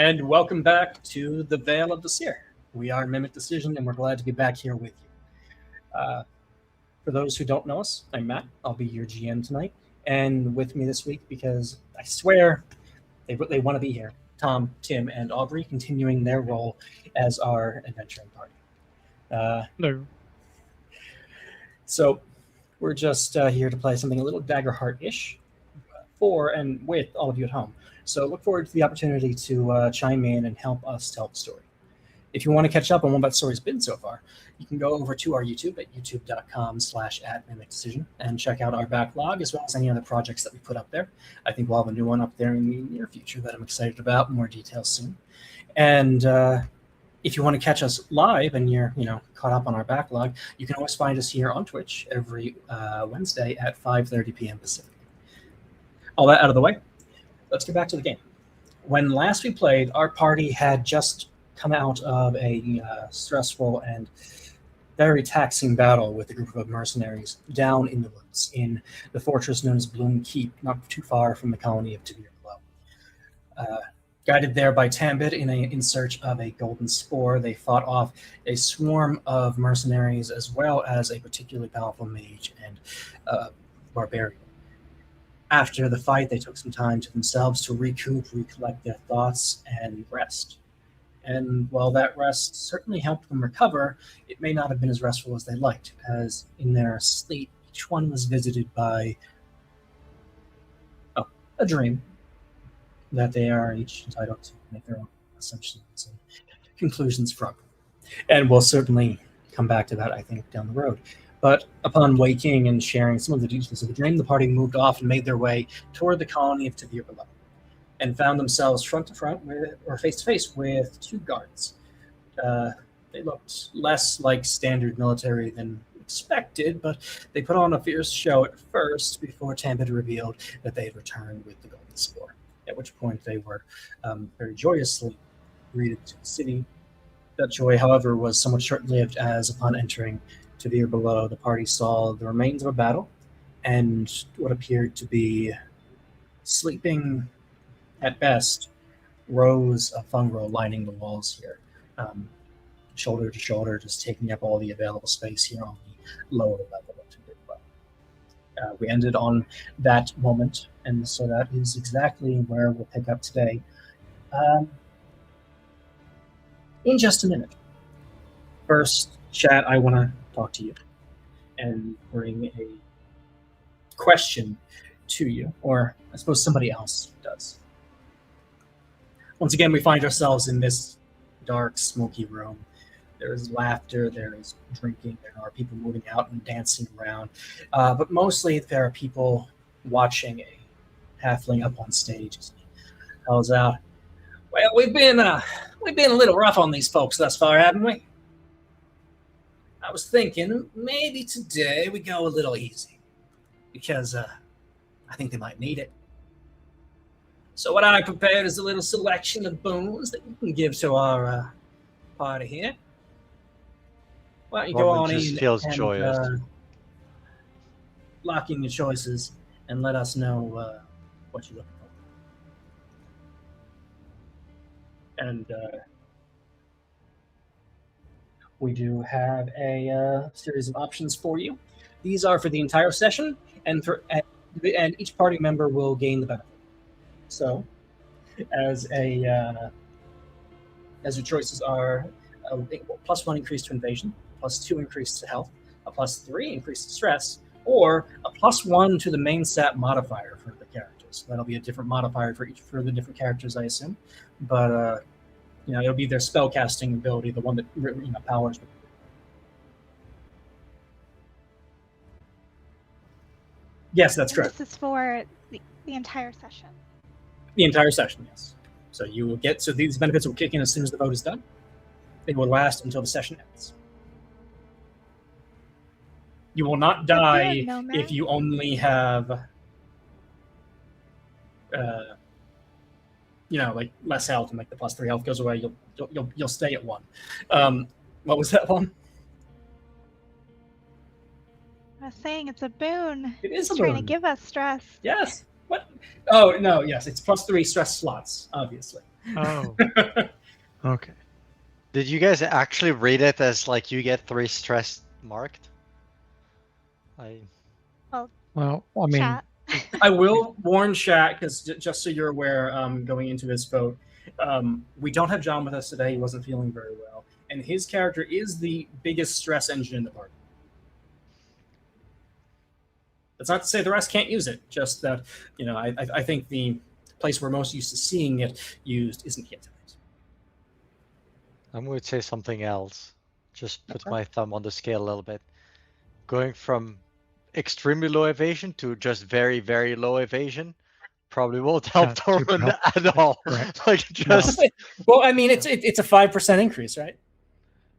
and welcome back to the Veil of Vesir. We are Mimic Decision, and we're glad to be back here with you. For those who don't know us, I'm Matt. I'll be your GM tonight, and with me this week, because I swear they want to be here, Tom, Tim, and Aubrey, continuing their role as our adventuring party. No. So we're just here to play something a little Daggerheart-ish for and with all of you at home. So look forward to the opportunity to chime in and help us tell the story. If you want to catch up on what that story's been so far, you can go over to our YouTube at youtube.com/@mimicdecision and check out our backlog as well as any other projects that we put up there. I think we'll have a new one up there in the near future that I'm excited about. More details soon. And if you want to catch us live and you're caught up on our backlog, you can always find us here on Twitch every Wednesday at 5:30 p.m. Pacific. All that out of the way, let's get back to the game. When last we played, our party had just come out of a stressful and very taxing battle with a group of mercenaries down in the woods in the fortress known as Bloom Keep, not too far from the colony of Tibir below. Guided there by Tambid in search of a golden spore, they fought off a swarm of mercenaries as well as a particularly powerful mage and barbarian. After the fight, they took some time to themselves to recoup, recollect their thoughts, and rest. And while that rest certainly helped them recover, it may not have been as restful as they liked, as in their sleep, each one was visited by a dream that they are each entitled to make their own assumptions and conclusions from. And we'll certainly come back to that, I think, down the road. But upon waking and sharing some of the details of the dream, the party moved off and made their way toward the colony of Tibir below, and found themselves front to front or face to face with two guards. They looked less like standard military than expected, but they put on a fierce show at first before Tambid revealed that they had returned with the golden spore, at which point they were very joyously greeted to the city. That joy, however, was somewhat short-lived, as upon entering Tibir below, the party saw the remains of a battle and what appeared to be sleeping, at best, rows of fungal lining the walls here, shoulder to shoulder, just taking up all the available space here on the lower level of Tibir below. We ended on that moment, and so that is exactly where we'll pick up today. In just a minute. First, chat, I want to talk to you and bring a question to you, or I suppose somebody else does. Once again, we find ourselves in this dark, smoky room. There is laughter, there is drinking, there are people moving out and dancing around, but mostly there are people watching a halfling up on stage as he calls out, "Well, we've been a little rough on these folks thus far, haven't we? I was thinking maybe today we go a little easy, because I think they might need it. So what I prepared is a little selection of boons that you can give to our party here. Why don't you go on in feels and joyous. lock in your choices and let us know what you're looking for. And we do have a series of options for you. These are for the entire session, and each party member will gain the benefit. So, as your choices are a +1 increase to invasion, +2 increase to health, a +3 increase to stress, or a +1 to the main stat modifier for the characters. That'll be a different modifier for the different characters, I assume, but it'll be their spellcasting ability, the one that powers. Yes, that's correct. This is for the entire session. The entire session, yes. So you will get, so these benefits will kick in as soon as the vote is done. They will last until the session ends. You will not die if you only have, like less health, and like the +3 health goes away. You'll stay at 1. What was that one? I was saying it's a boon. It is a trying boon. to give us stress. Yes. What? Oh no. Yes, it's +3 stress slots, obviously. Oh, okay. Did you guys actually read it as like you get 3 stress marked? Well, I mean, Chat. I will warn chat because just so you're aware, going into this vote, we don't have John with us today. He wasn't feeling very well, and his character is the biggest stress engine in the party. That's not to say the rest can't use it. Just that I think the place we're most used to seeing it used isn't here tonight. I'm going to say something else. Just put Okay. my thumb on the scale a little bit. Going from extremely low evasion to just very, very low evasion probably won't help Not super Tormund helpful. at all. Correct. Like just Well, I mean, it's a 5% increase, right?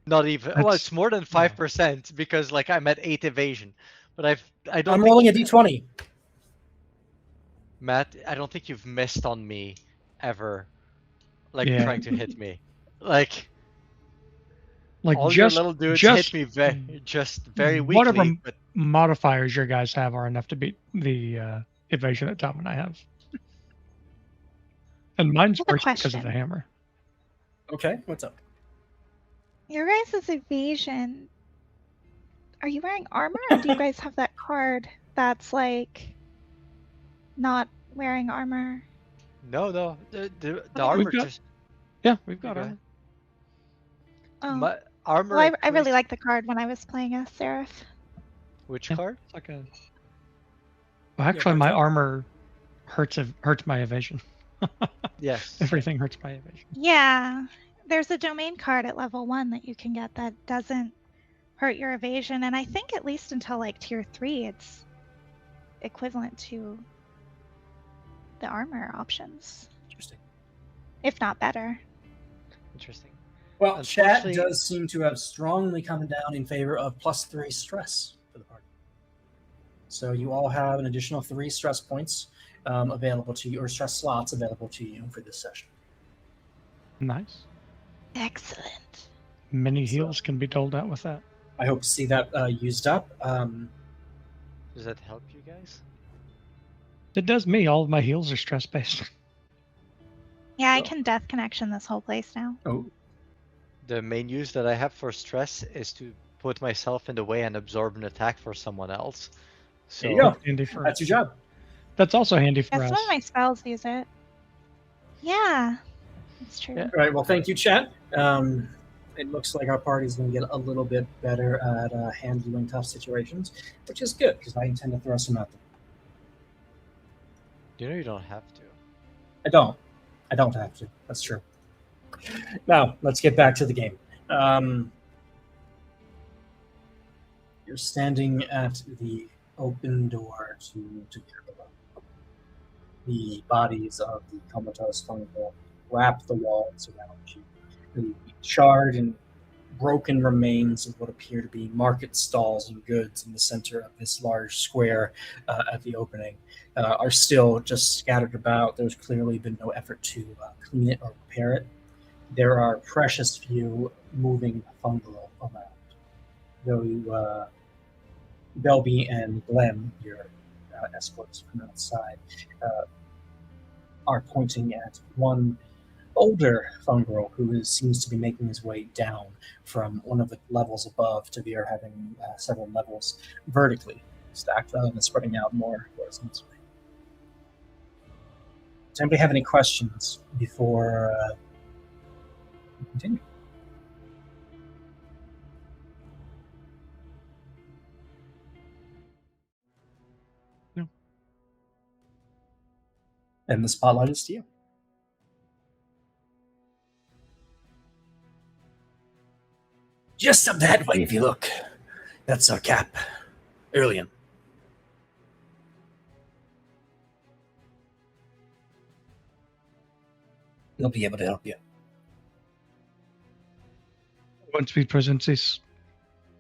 not even. Well, That's- it's more than 5% because like I'm at 8 evasion, but I don't. I'm think rolling a d20. Matt, I don't think you've missed on me ever. Like Yeah. trying to hit me. Like all just your little dudes just hit me just very whatever weakly. But modifiers your guys have are enough to beat the evasion that Tom and I have. And mine's I have a worse because of question. the hammer. Okay, what's up? Your guys' evasion. Are you wearing armor, or do you guys have that card that's like not wearing armor? no, the Okay. armor got- just Yeah, we've got Okay. armor. Oh, armor. well, I really increase- liked the card when I was playing as Seraph. Which Yeah. card? It's like a. Well, actually, my armor hurts my evasion. Yes. Everything hurts my evasion. Yeah, there's a domain card at level 1 that you can get that doesn't hurt your evasion, and I think at least until like tier 3, it's equivalent to the armor options, Interesting. if not better. Interesting. Well, chat Unfortunately- does seem to have strongly come down in favor of +3 stress for the party. So you all have an additional 3 stress points available to you, or stress slots available to you for this session. Nice. Excellent. Many So- heals can be doled out with that. I hope to see that used up. Does that help you guys? It does me. All of my heals are stress based. Yeah, I Cool. can death connection this whole place now. Oh, The main use that I have for stress is to put myself in the way and absorb an attack for someone else. So there you go. Handy for That's us. your job. That's also handy for Yeah, us. some of my spells use it. Yeah, that's true. Yeah. All right. Well, thank you, chat. It looks like our party is going to get a little bit better at handling tough situations, which is good because I intend to throw some at them. you don't have to. I don't have to. That's true. Now, let's get back to the game. You're standing at the open door to your below. The bodies of the comatose fungal wrap the walls around you. The charred and broken remains of what appear to be market stalls and goods in the center of this large square at the opening are still just scattered about. There's clearly been no effort to clean it or repair it. There are precious few moving fungal around. Though Belby and Glenn, your escorts from outside, are pointing at one older fungal who seems to be making his way down from one of the levels above to Veer having several levels vertically stacked rather than spreading out more horizontally. Does anybody have any questions before we continue? No. And the spotlight is to you. Just up that way if you look. That's our cap. Earlian. He'll be able to help you. Once we present this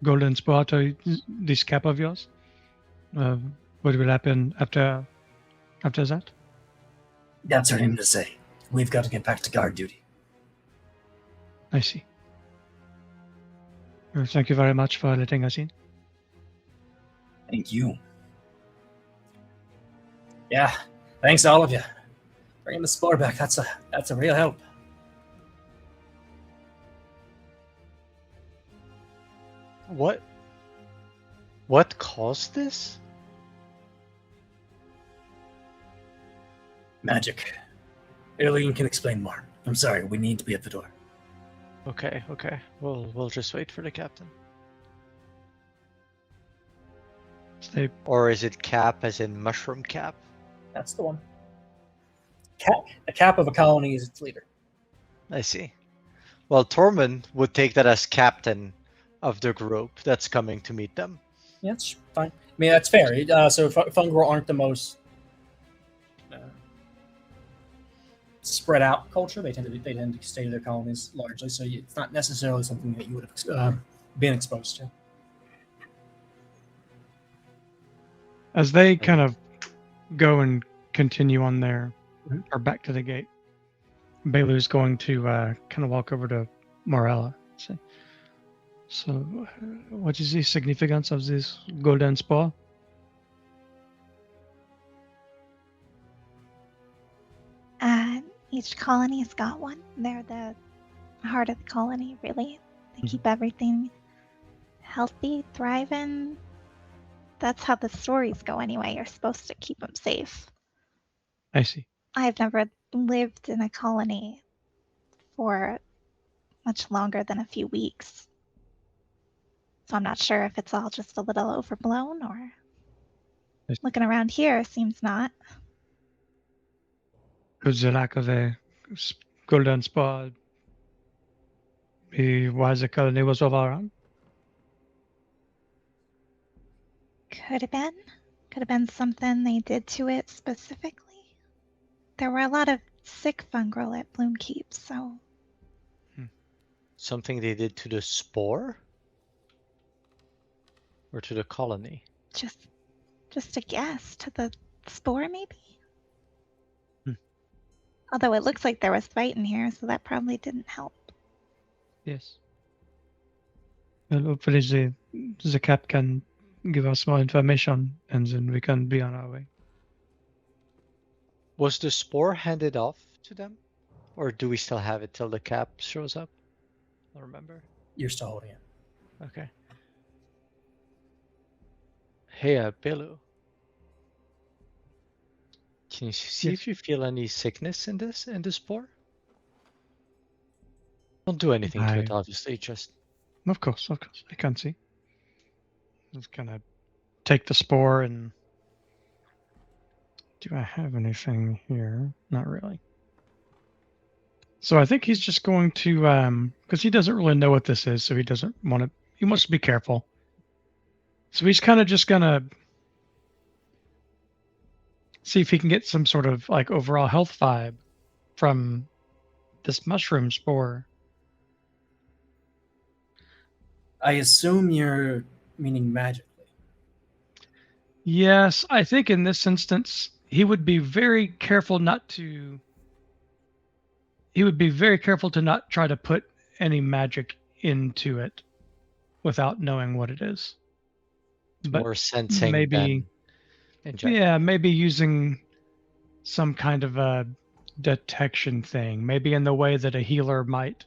golden spot or this cap of yours, what will happen after that? That's for him to say. We've got to get back to guard duty. I see. Thank you very much for letting us in. Thank you. Yeah, thanks to all of you. Bringing the spore back, that's a real help. What caused this? Magic. Aileen can explain more. I'm sorry, we need to be at the door. Okay. We'll just wait for the captain. They Or is it cap as in mushroom cap? That's the one. The cap of a colony is its leader. I see. Well, Tormund would take that as captain of the group that's coming to meet them. Yeah, that's fine. I mean, that's fair. So Fungal aren't the most spread out culture. They tend to stay to their colonies largely. So it's not necessarily something that you would have been exposed to. As they kind of go and continue on their, or back to the gate, Belu's going to kind of walk over to Morella. Say, so, what is the significance of this golden spore? Each colony's got one. They're the heart of the colony, really. They keep everything healthy, thriving. That's how the stories go anyway. You're supposed to keep them safe. I see. I've never lived in a colony for much longer than a few weeks. So I'm not sure if it's all just a little overblown or looking around here seems not. Could the lack of a golden spore be why the colony was overrun? Could have been. Could have been something they did to it specifically. There were a lot of sick fungal at Bloomkeep, so... Something they did to the spore? Or to the colony? Just a guess. To the spore, maybe? Although it looks like there was fight in here, so that probably didn't help. Yes. Well, hopefully the cap can give us more information, and then we can be on our way. Was the spore handed off to them? Or do we still have it till the cap shows up? I don't remember. You're still holding it. Okay. Hey, Belu. Can you see if you feel any sickness in the spore? Don't do anything to it, obviously, just... Of course, I can see. Just gonna take the spore and... Do I have anything here? Not really. So I think he's just going to, because he doesn't really know what this is, so he doesn't want to, he wants to be careful. So he's kind of just gonna see if he can get some sort of like overall health vibe from this mushroom spore. I assume you're meaning magically. Yes, I think in this instance, he would be very careful not to... He would be very careful to not try to put any magic into it without knowing what it is. But more sensing maybe, yeah, maybe using some kind of a detection thing. Maybe in the way that a healer might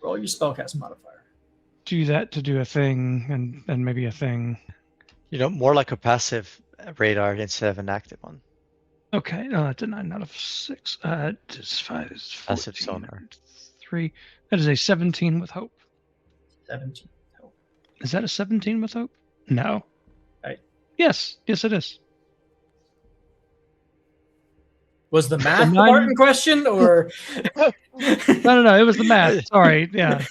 Roll your spellcast modifier. do that to do a thing, and maybe a thing. You know, more like a passive radar instead of an active one. Okay, no, that's a 9 out of 6. It's 5. It's 14, Passive sonar. 3. That is a 17 with hope. 17. Oh. Is that a 17 with hope? No. Right. Yes, it is. Was the math the part in question, or? No, it was the math. Sorry, yeah.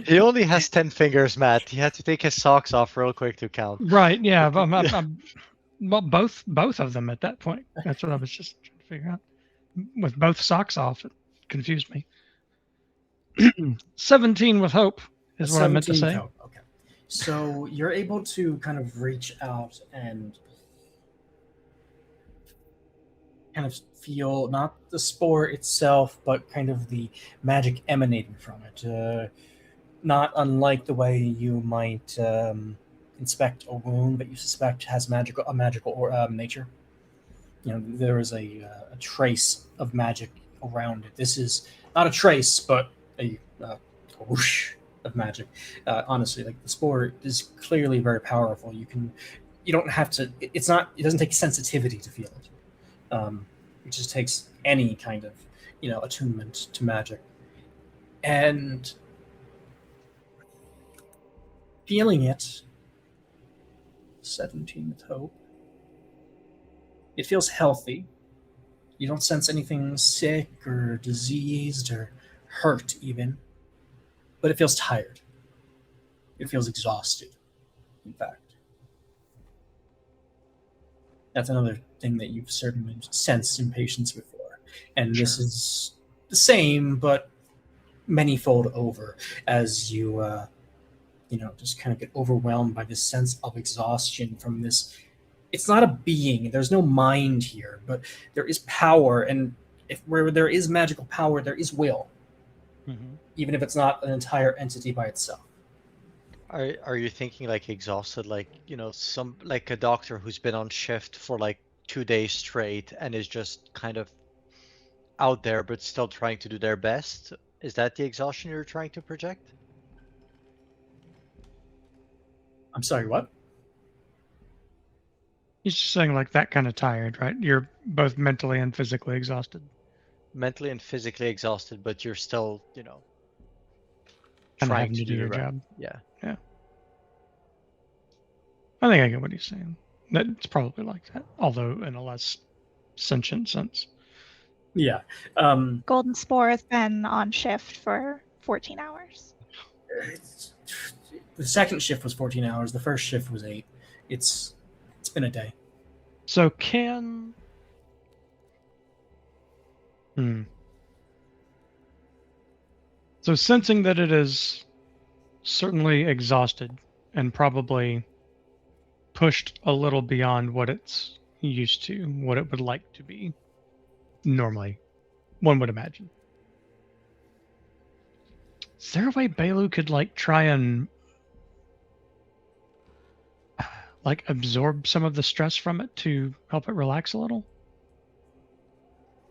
He only has 10 fingers, Matt. He had to take his socks off real quick to count. Right, yeah. Well, both of them at that point. That's what I was just trying to figure out. With both socks off, it confused me. 17 with hope is what I meant to say. Okay. So you're able to kind of reach out and kind of feel not the spore itself, but kind of the magic emanating from it. Not unlike the way you might inspect a wound that you suspect has a magical nature. You know, there is a trace of magic around it. This is not a trace, but a whoosh of magic. Honestly, like the spore is clearly very powerful. You don't have to. It doesn't take sensitivity to feel it. It just takes any kind of attunement to magic, and feeling it. 17 with hope. It feels healthy. You don't sense anything sick or diseased or hurt even, but it feels tired. It feels exhausted, in fact. That's another thing that you've certainly sensed impatience before. And this is the same, but many-fold over as you, just kind of get overwhelmed by this sense of exhaustion from this. It's not a being. There's no mind here, but there is power. And where there is magical power, there is will. Mm-hmm. Even if it's not an entire entity by itself. Are you thinking like exhausted, like some like a doctor who's been on shift for like 2 days straight and is just kind of out there but still trying to do their best? Is that the exhaustion you're trying to project? I'm sorry, what? He's just saying like that kind of tired, right? You're both mentally and physically exhausted. Mentally and physically exhausted, but you're still, Kind of trying having to do your the right. job. Yeah. I think I get what he's saying. It's probably like that, although in a less sentient sense. Yeah. Golden Spore has been on shift for 14 hours. The second shift was 14 hours. The first shift was 8. It's been a day. So So sensing that it is certainly exhausted and probably pushed a little beyond what it's used to, what it would like to be normally, one would imagine. Is there a way Belu could try and absorb some of the stress from it to help it relax a little?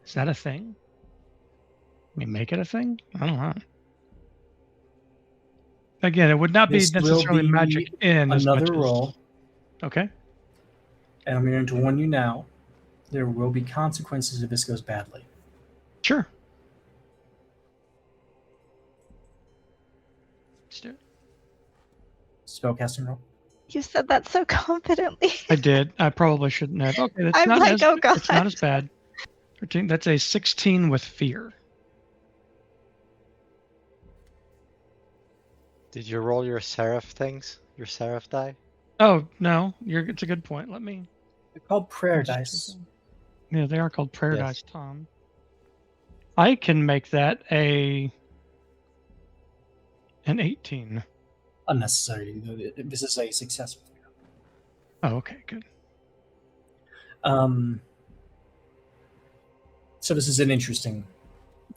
Is that a thing? I mean, make it a thing? I don't know. Again, it would not be necessarily magic in as much another roll. Okay. And I'm going to warn you now, there will be consequences if this goes badly. Sure. Let's do it. Spellcasting roll. You said that so confidently. I did. I probably shouldn't have. Okay, that's I'm not like, oh god. It's not as bad. 13. That's a 16 with fear. Did you roll your seraph things? Your seraph die? Oh no, it's a good point. Let me. They're called prayer dice. Yeah, they are called prayer Yes. dice, Tom. I can make that an 18. Unnecessary. This is a successful. Oh, okay, good. So this is an interesting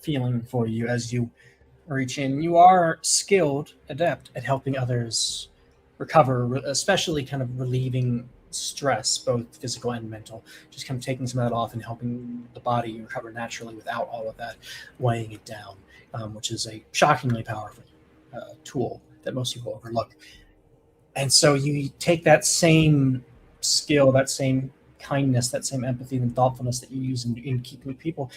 feeling for you as you reach in. You are skilled, adept at helping others recover, especially kind of relieving stress, both physical and mental. Just kind of taking some of that off and helping the body recover naturally without all of that weighing it down, which is a shockingly powerful tool that most people overlook. And so you take that same skill, that same kindness, that same empathy and thoughtfulness that you use in keeping people,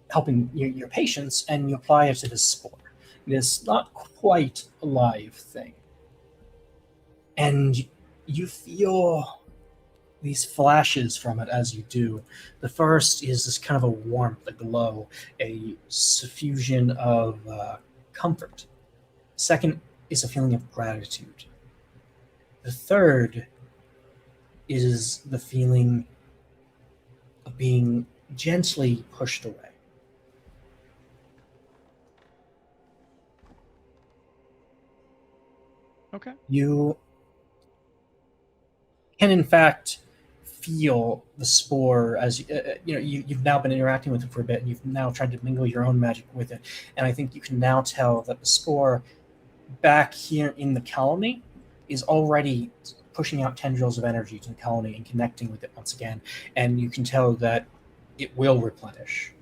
helping your patients, and you apply it to this spore, this not quite alive thing. And you feel these flashes from it as you do. The first is this kind of a warmth, a glow, a suffusion of comfort. Second is a feeling of gratitude. The third is the feeling of being gently pushed away. Okay. You can, in fact, feel the spore as you've now been interacting with it for a bit, and you've now tried to mingle your own magic with it. And I think you can now tell that the spore back here in the colony is already pushing out tendrils of energy to the colony and connecting with it once again. And you can tell that it will replenish,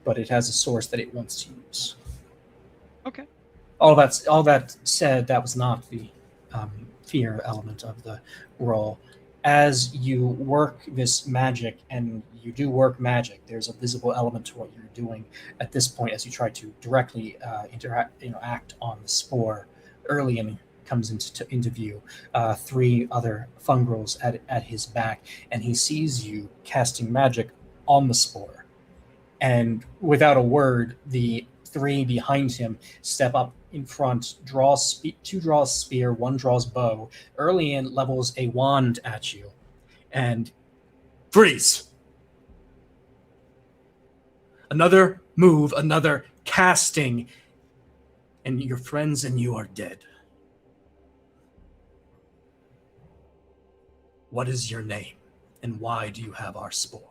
but it has a source that it wants to use. Okay. all that said, that was not the fear element of the roll. As you work this magic, and you do work magic, there's a visible element to what you're doing at this point as you try to directly act on the spore. Earlian comes into view, three other fungrels at his back, and he sees you casting magic on the spore. And without a word, the three behind him step up in front, two draws spear, one draws bow. Earlian levels a wand at you, and freeze. Another move, another casting, and your friends and you are dead. What is your name, and why do you have our spore?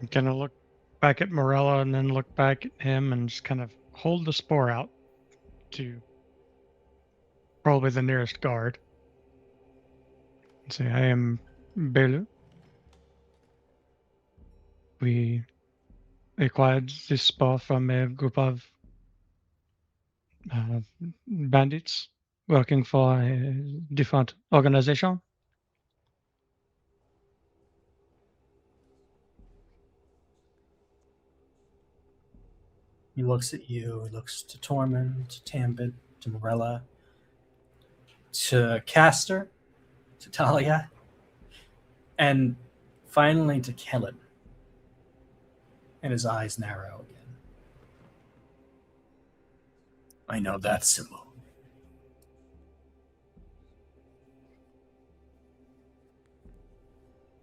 I'm going to look back at Morella and then look back at him and just kind of hold the spore out to probably the nearest guard. And say, I am Belu. We acquired this spore from a group of bandits working for a different organization. He looks at you, he looks to Tormund, to Tambit, to Morella, to Castor, to Talia, and finally to Kellen. And his eyes narrow again. I know that symbol.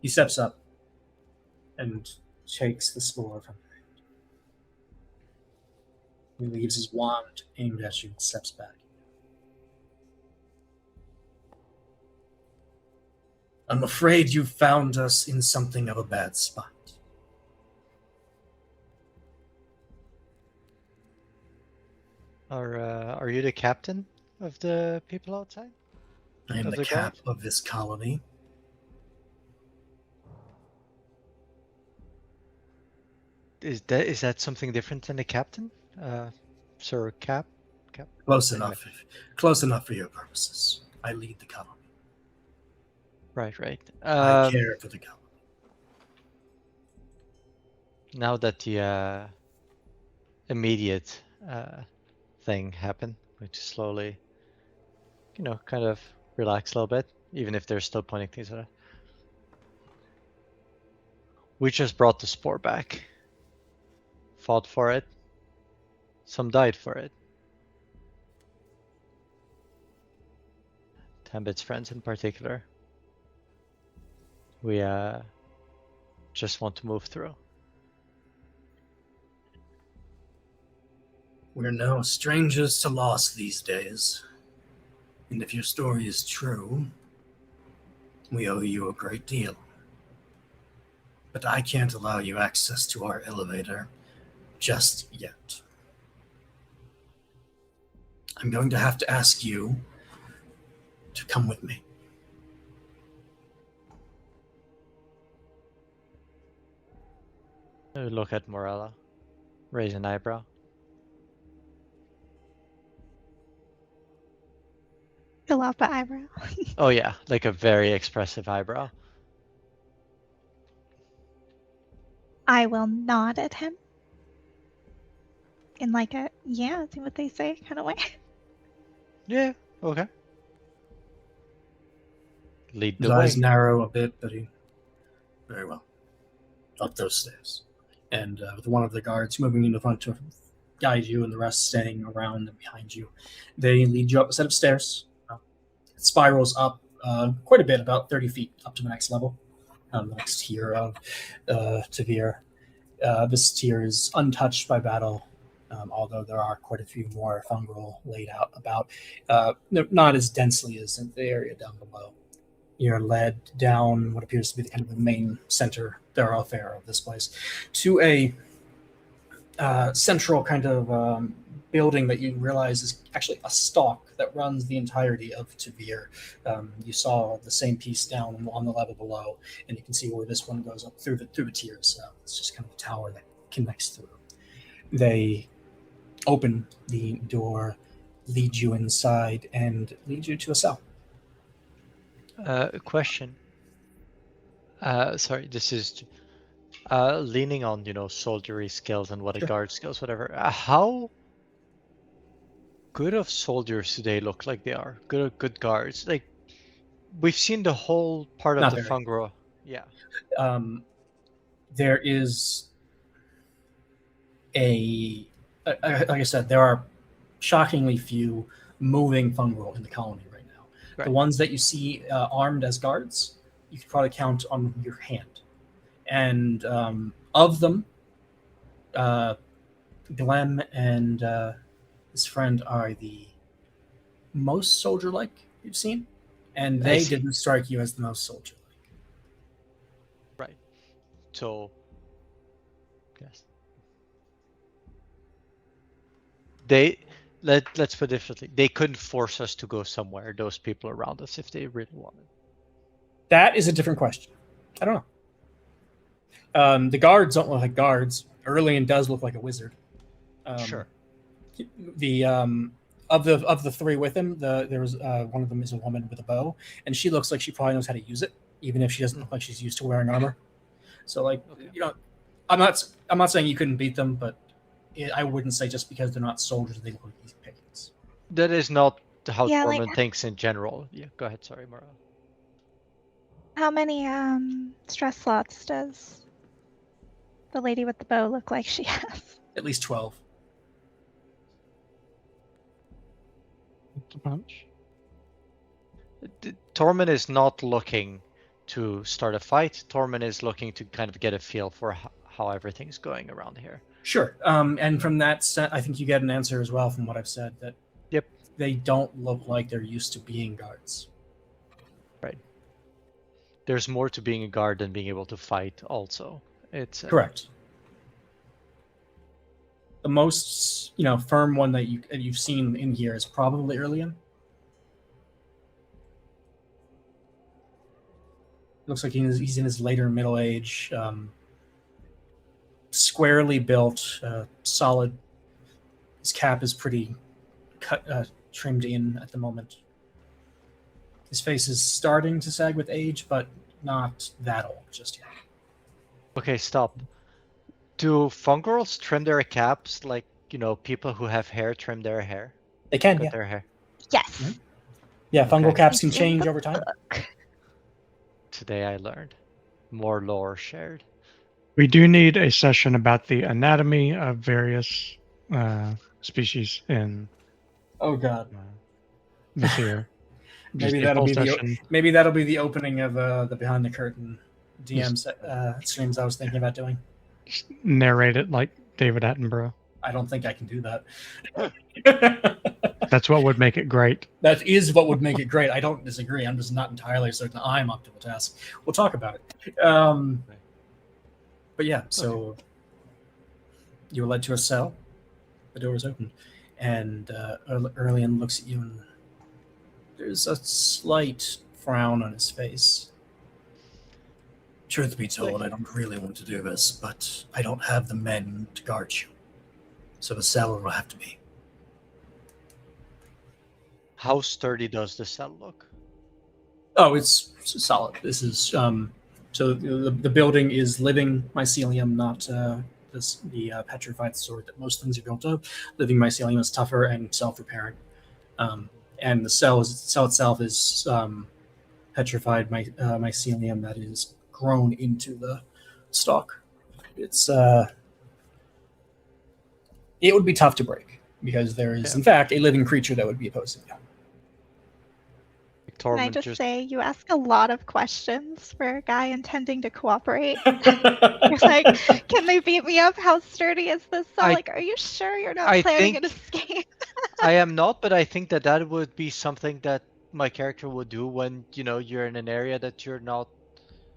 He steps up and takes the spore from her. He leaves his wand aimed at you and steps back. I'm afraid you found us in something of a bad spot. Are you the captain of the people outside? I am the cap of this colony. Is that something different than the captain? Sir Cap? Close enough. Close enough for your purposes. I lead the colony. Right. I care for the colony. Now that the immediate thing happened, we just slowly, kind of relax a little bit, even if they're still pointing things at it. We just brought the spore back. Fought for it. Some died for it. Tambit's friends in particular. We just want to move through. We're no strangers to loss these days. And if your story is true, we owe you a great deal. But I can't allow you access to our elevator just yet. I'm going to have to ask you to come with me. I look at Morella, raise an eyebrow. I love the eyebrow. Oh yeah, like a very expressive eyebrow. I will nod at him in like a, yeah, see what they say kind of way. Yeah, okay. Lead His the way. eyes narrow a bit, but he... Very well. Up those stairs. And with one of the guards moving in the front to guide you and the rest staying around and behind you, they lead you up a set of stairs. It spirals up quite a bit, about 30 feet up to the next level. The next tier of Tavir. This tier is untouched by battle, although there are quite a few more fungal laid out about, not as densely as in the area down below. You're led down what appears to be the kind of the main center thoroughfare of this place to a central kind of building that you realize is actually a stalk that runs the entirety of Tavir. You saw the same piece down on the level below, and you can see where this one goes up through the tiers. It's just kind of a tower that connects through. They open the door, lead you inside, and lead you to a cell. Question. Sorry, this is leaning on, soldiery skills and what a Sure. guard skills, whatever. How good of soldiers do they look like they are? Good guards. Like, we've seen the whole part of Not the very. Fungro. Yeah. There is like I said, there are shockingly few moving fungal in the colony right now. Right. The ones that you see armed as guards, you could probably count on your hand. And of them, Glem and his friend are the most soldier-like you've seen, and they didn't strike you as the most soldier-like. Right. So, yes. Let's put it differently. They couldn't force us to go somewhere, those people around us, if they really wanted. That is a different question. I don't know. The guards don't look like guards. Aurelian does look like a wizard. Sure. The of the three with him, there was one of them is a woman with a bow, and she looks like she probably knows how to use it, even if she doesn't look like she's used to wearing armor. So, like, okay. I'm not saying you couldn't beat them, but I wouldn't say just because they're not soldiers they look like easy pickings. That is not how Tormund thinks in general. Yeah, go ahead. Sorry, Mara. How many stress slots does the lady with the bow look like she has? At least 12. That's a bunch. Tormund is not looking to start a fight. Tormund is looking to kind of get a feel for how everything's going around here. Sure. And from that, I think you get an answer as well from what I've said, that yep, they don't look like they're used to being guards. Right. There's more to being a guard than being able to fight also. It's correct. The most, firm one that you've seen in here is probably Aurelian. Looks like he's in his later middle age. Squarely built, solid. His cap is pretty trimmed in at the moment. His face is starting to sag with age, but not that old just yet. Okay, stop. Do fungirls trim their caps like, people who have hair trim their hair? They can, Cut yeah. their hair. Yes. Mm-hmm. Yeah, fungal caps can change over time. Today I learned. More lore shared. We do need a session about the anatomy of various species in. Oh God. Vesir. Maybe that'll be the opening of the behind the curtain DM streams I was thinking about doing. Just narrate it like David Attenborough. I don't think I can do that. That's what would make it great. That is what would make it great. I don't disagree. I'm just not entirely certain I'm up to the task. We'll talk about it. But yeah, so you were led to a cell. The door is open, and Aurelian looks at you, and there's a slight frown on his face. Truth be told, I don't really want to do this, but I don't have the men to guard you. So the cell will have to be. How sturdy does the cell look? Oh, it's solid. This is so the building is living mycelium, not the petrified sort that most things are built of. Living mycelium is tougher and self-repairing, and the cell itself is petrified mycelium that is grown into the stalk. It's it would be tough to break because there is, in fact, a living creature that would be opposing you. Can I just say, you ask a lot of questions for a guy intending to cooperate. You're like, can they beat me up? How sturdy is this? So, are you sure you're not planning an escape? I am not, but I think that would be something that my character would do when, you're in an area that you're not.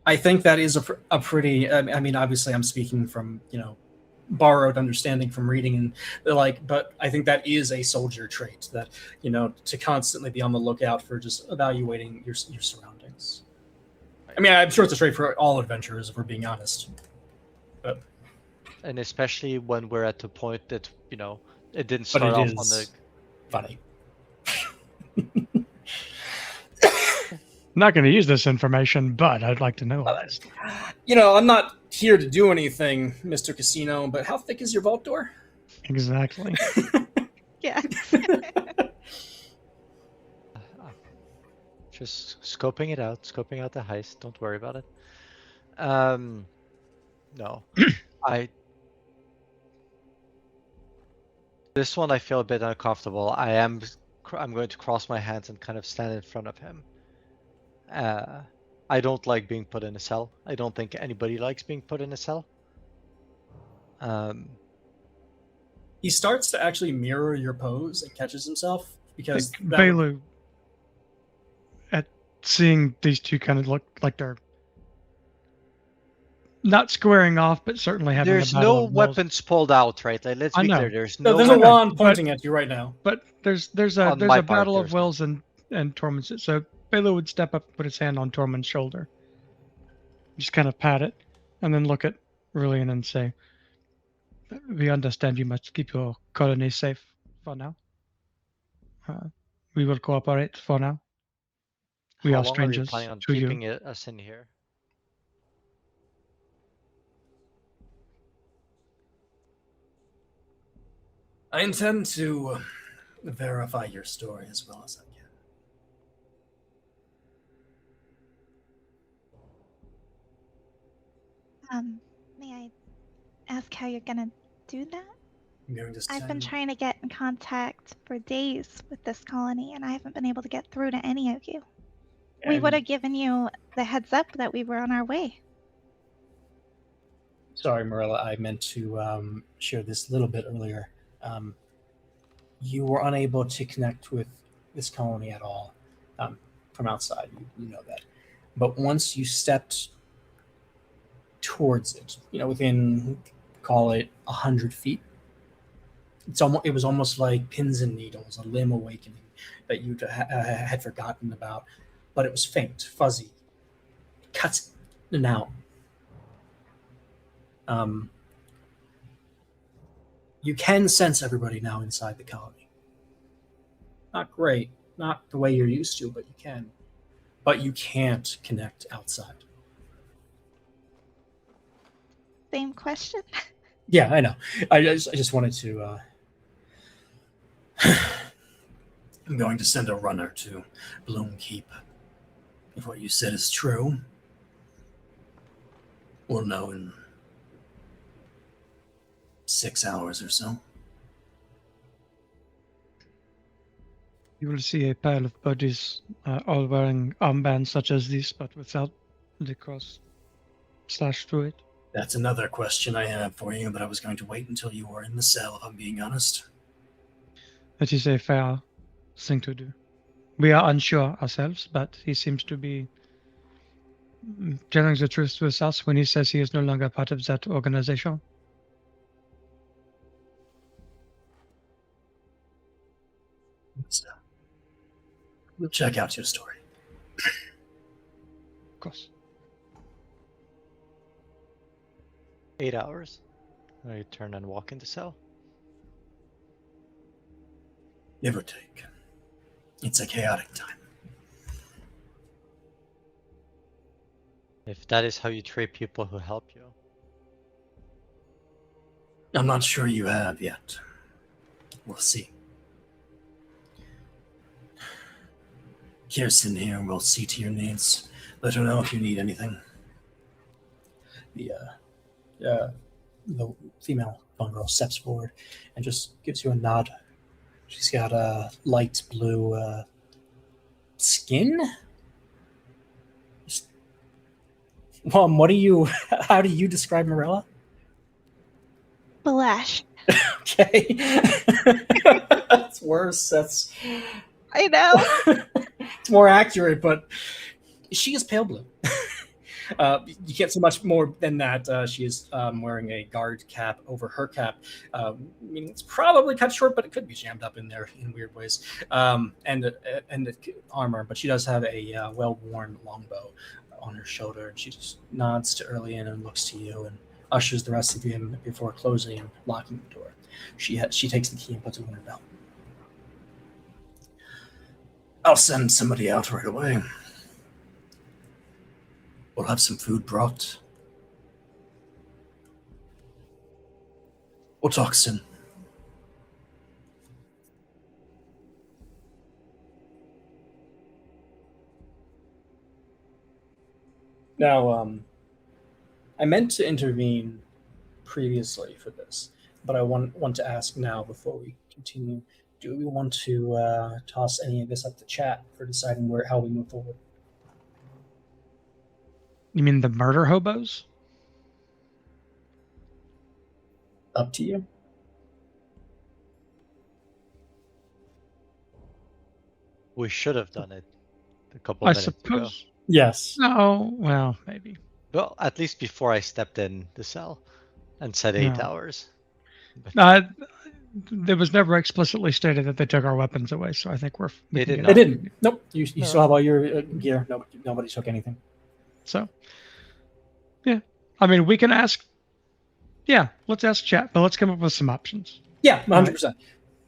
I think that is a pretty, I mean, obviously I'm speaking from, borrowed understanding from reading, and they're like, but I think that is a soldier trait, that, you know, to constantly be on the lookout for just evaluating your surroundings. I mean, I'm sure it's a trait for all adventurers, if we're being honest. But And especially when we're at the point that, you know, it didn't but start it off is on the. funny. Not going to use this information, but I'd like to know. You know, I'm not here to do anything, Mr. Casino, but how thick is your vault door? Exactly. Yeah. Just scoping out the heist. Don't worry about it. No, this one I feel a bit uncomfortable. I'm going to cross my hands and kind of stand in front of him. I don't like being put in a cell. I don't think anybody likes being put in a cell. He starts to actually mirror your pose and catches himself because Bailu, at seeing these two kind of look like they're not squaring off, but certainly having there's a battle no of wills. weapons pulled out, right? Like, let's I be know. clear. There's no, no. there's a weapon, wand pointing at you right now. But there's a On my part, battle of there's wills and Tormund's. So Bailu would step up, put his hand on Tormund's shoulder, just kind of pat it, and then look at Rullian and say, "We understand you must keep your colony safe for now. We will cooperate for now. We How are long strangers are you planning on to you." keeping us in here? I intend to verify your story as well as I can. May I ask how you're gonna do that? I'm going to I've been send- trying to get in contact for days with this colony, and I haven't been able to get through to any of you. We would have given you the heads up that we were on our way. Sorry, Marilla, I meant to share this a little bit earlier. You were unable to connect with this colony at all from outside. You know that. But once you stepped towards it, you know, within, call it 100 feet, it was almost like pins and needles, a limb awakening that you had forgotten about. But it was faint, fuzzy, cuts in and out. You can sense everybody now inside the colony. Not great, not the way you're used to, but you can. But you can't connect outside. Same question. Yeah, I know. I just wanted to. I'm going to send a runner to Bloom Keep. If what you said is true, we'll know in 6 hours or so. You will see a pile of bodies, all wearing armbands such as this, but without the cross slashed through it. That's another question I have for you, but I was going to wait until you were in the cell, if I'm being honest. It is a fair thing to do. We are unsure ourselves, but he seems to be telling the truth with us when he says he is no longer part of that organization. So, we'll check out your story. Of course. 8 hours. I turn and walk into cell. Give or take. It's a chaotic time. If that is how you treat people who help you. I'm not sure you have yet. We'll see. Kirsten here will see to your needs. Let her know if you need anything. The female girl steps forward and just gives you a nod. She's got a light blue skin. What do you? How do you describe Morella? Blush. Okay, that's worse. That's I know. it's more accurate, but she is pale blue. You can't see much more than that. She is wearing a guard cap over her cap. I mean, it's probably cut short, but it could be jammed up in there in weird ways. And the armor, but she does have a well-worn longbow on her shoulder, and she just nods to Erlian and looks to you and ushers the rest of you in before closing and locking the door. She takes the key and puts it in her belt. I'll send somebody out right away. We'll have some food brought. We'll talk soon. Now, I meant to intervene previously for this, but I want to ask now before we continue. Do we want to toss any of this up to chat for deciding how we move forward? You mean the murder hobos? Up to you. We should have done it a couple of I minutes ago. suppose. Yes. Oh, well, maybe. Well, at least before I stepped in the cell and said 8 hours. It was never explicitly stated that they took our weapons away, so I think They did They not. didn't. Nope. You No. still have all your gear. Nobody took anything. So, yeah. I mean, we can ask. Yeah, let's ask chat, but let's come up with some options. Yeah, 100%.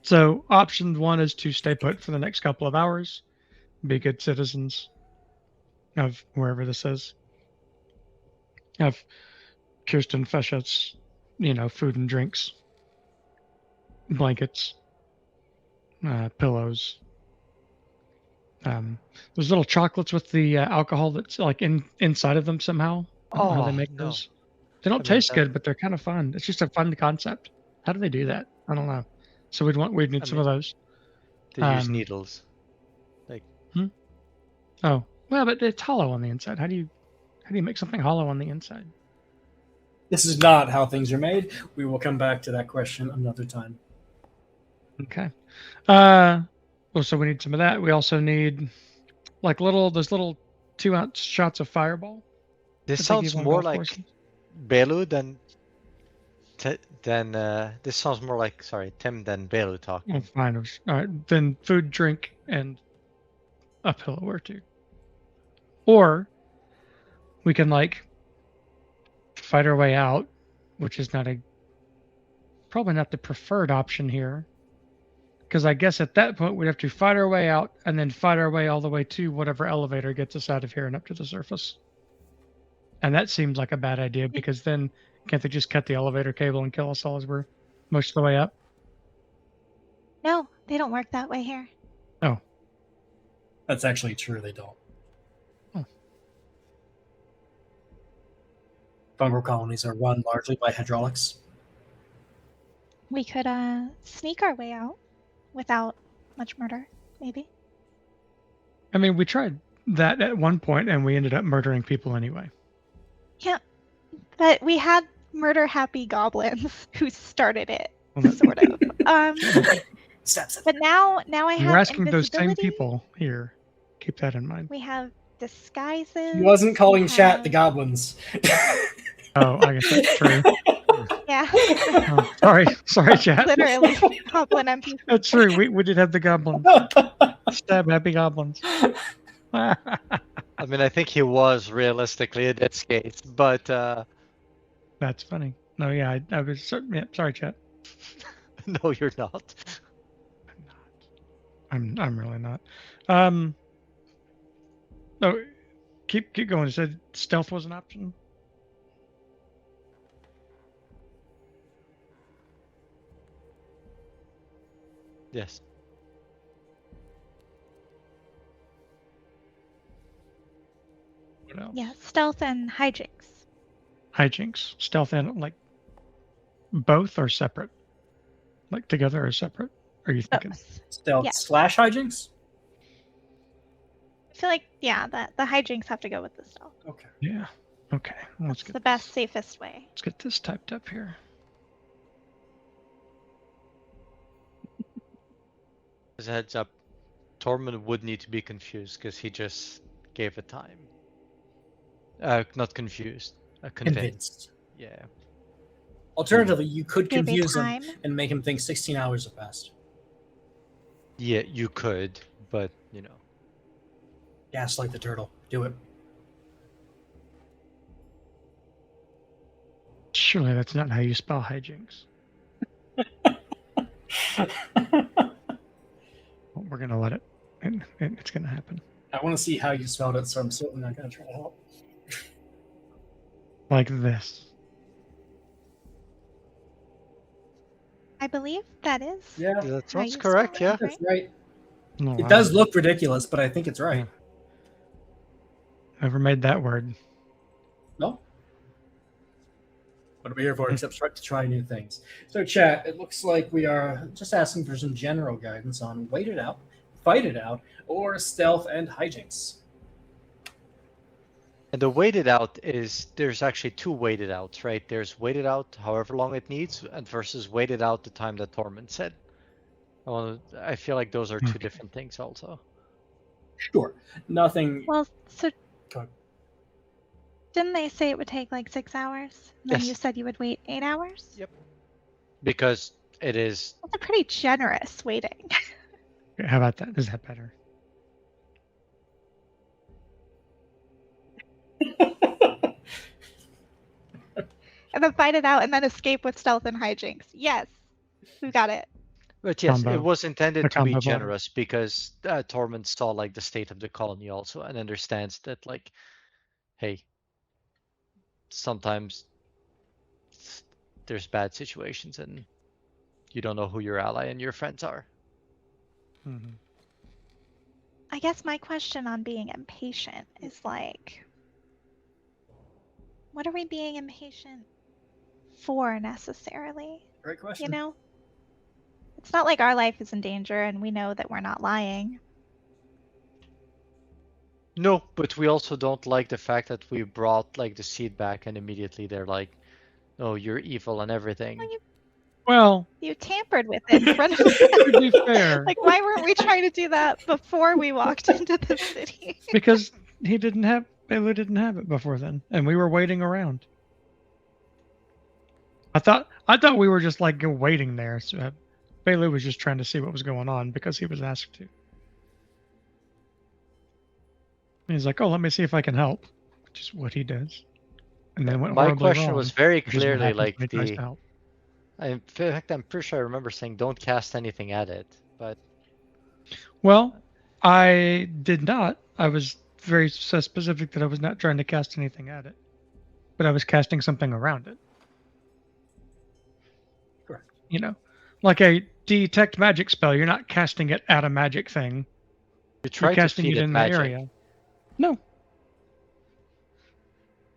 So, option 1 is to stay put for the next couple of hours, be good citizens of wherever this is. Have Kirsten Feshet's, food and drinks, blankets, pillows. Those little chocolates with the alcohol that's like inside of them somehow. I don't know how they make no. those. They don't taste good, but they're kind of fun. It's just a fun concept. How do they do that? I don't know. So we'd need some of those. They use needles. Oh, well, but it's hollow on the inside. How do you make something hollow on the inside? This is not how things are made. We will come back to that question another time. Okay. Well, so we need some of that. We also need like those little 2-ounce shots of Fireball. This that they sounds give on more golf like courses. Belu than this sounds more like Tim than Belu talking. Oh, fine. All right. Then food, drink, and a pillow or two. Or we can fight our way out, which is probably not the preferred option here. Because I guess at that point we'd have to fight our way out and then fight our way all the way to whatever elevator gets us out of here and up to the surface. And that seems like a bad idea because then can't they just cut the elevator cable and kill us all as we're most of the way up? No, they don't work that way here. Oh. That's actually true. They don't. Oh. Fungal colonies are run largely by hydraulics. We could sneak our way out without much murder, maybe. I mean, we tried that at one point and we ended up murdering people anyway. Yeah, but we had murder-happy goblins who started it, sort of. But now I have We're asking those same invisibility. people here. Keep that in mind. We have disguises. He wasn't calling we chat have- the goblins. Oh, I guess that's true. Yeah. Oh, sorry, chat. Literally, goblin NPC. That's true. We did have the goblins. Stab happy goblins. I mean, I think he was realistically in this case, but That's funny. No, yeah, I was. Yeah, sorry, chat. no, you're not. I'm really not. No, keep going. You said stealth was an option. Yes. What else? Yeah, stealth and hijinks. Hijinks, stealth, and both are separate. Like together or separate? Are you thinking? Both. Stealth Yeah. / hijinks? I feel like, yeah, the hijinks have to go with the stealth. Okay. Yeah. Okay. Let's It's get the best, safest way. Let's get this typed up here. As a heads up, Tormund would need to be confused because he just gave a time. Not confused. Convinced. Convinced. Yeah. Alternatively, you could Maybe confuse him time. and make him think 16 hours have passed. Yeah, you could, but Gaslight the turtle. Do it. Surely that's not how you spell hijinks. Well, we're gonna let it. It's gonna happen. I want to see how you spelled it, so I'm certainly not going to try to help. Like this. I believe that is. Yeah, that's how you spell correct. it, Yeah. that's right. Oh, It wow. does look ridiculous, but I think it's right. Whoever made that word. No? What are we here for except to try new things? So, chat, it looks like we are just asking for some general guidance on wait it out, fight it out, or stealth and hijinks. And the waited out is there's actually two waited outs, right? There's waited out however long it needs, and versus waited out the time that Torment said. I feel like those are two different things, also. Sure. Nothing. Well, so Go ahead. didn't they say it would take like 6 hours? And then Yes. you said you would wait 8 hours? Yep. Because it is. That's a pretty generous waiting. Okay, how about that? Is that better? And then fight it out and then escape with stealth and hijinks. Yes. We got it. But yes, Combo. it was intended The to be combo bar. generous because Torment saw like the state of the colony also and understands that like, hey, sometimes there's bad situations and you don't know who your ally and your friends are. Mm-hmm. I guess my question on being impatient is like, what are we being impatient for necessarily? Great question. You know? It's not like our life is in danger and we know that we're not lying. No, but we also don't like the fact that we brought like the seed back and immediately they're like, "Oh, you're evil and everything." Well, You tampered with it in front of to be fair, Like, why weren't we trying to do that before we walked into the city? because Belu didn't have it before then, and we were waiting around. I thought we were just like waiting there. So Belu was just trying to see what was going on because he was asked to. And he's like, "Oh, let me see if I can help," which is what he does. And then went My horribly question wrong, was very which is what clearly happens like when he tries to help. In fact, I'm pretty sure I remember saying don't cast anything at it, but Well, I did not. I was very specific that I was not trying to cast anything at it, but I was casting something around it. Correct. You know, like a detect magic spell. You're not casting it at a magic thing. you You're try to casting feed it it in magic. the area. No.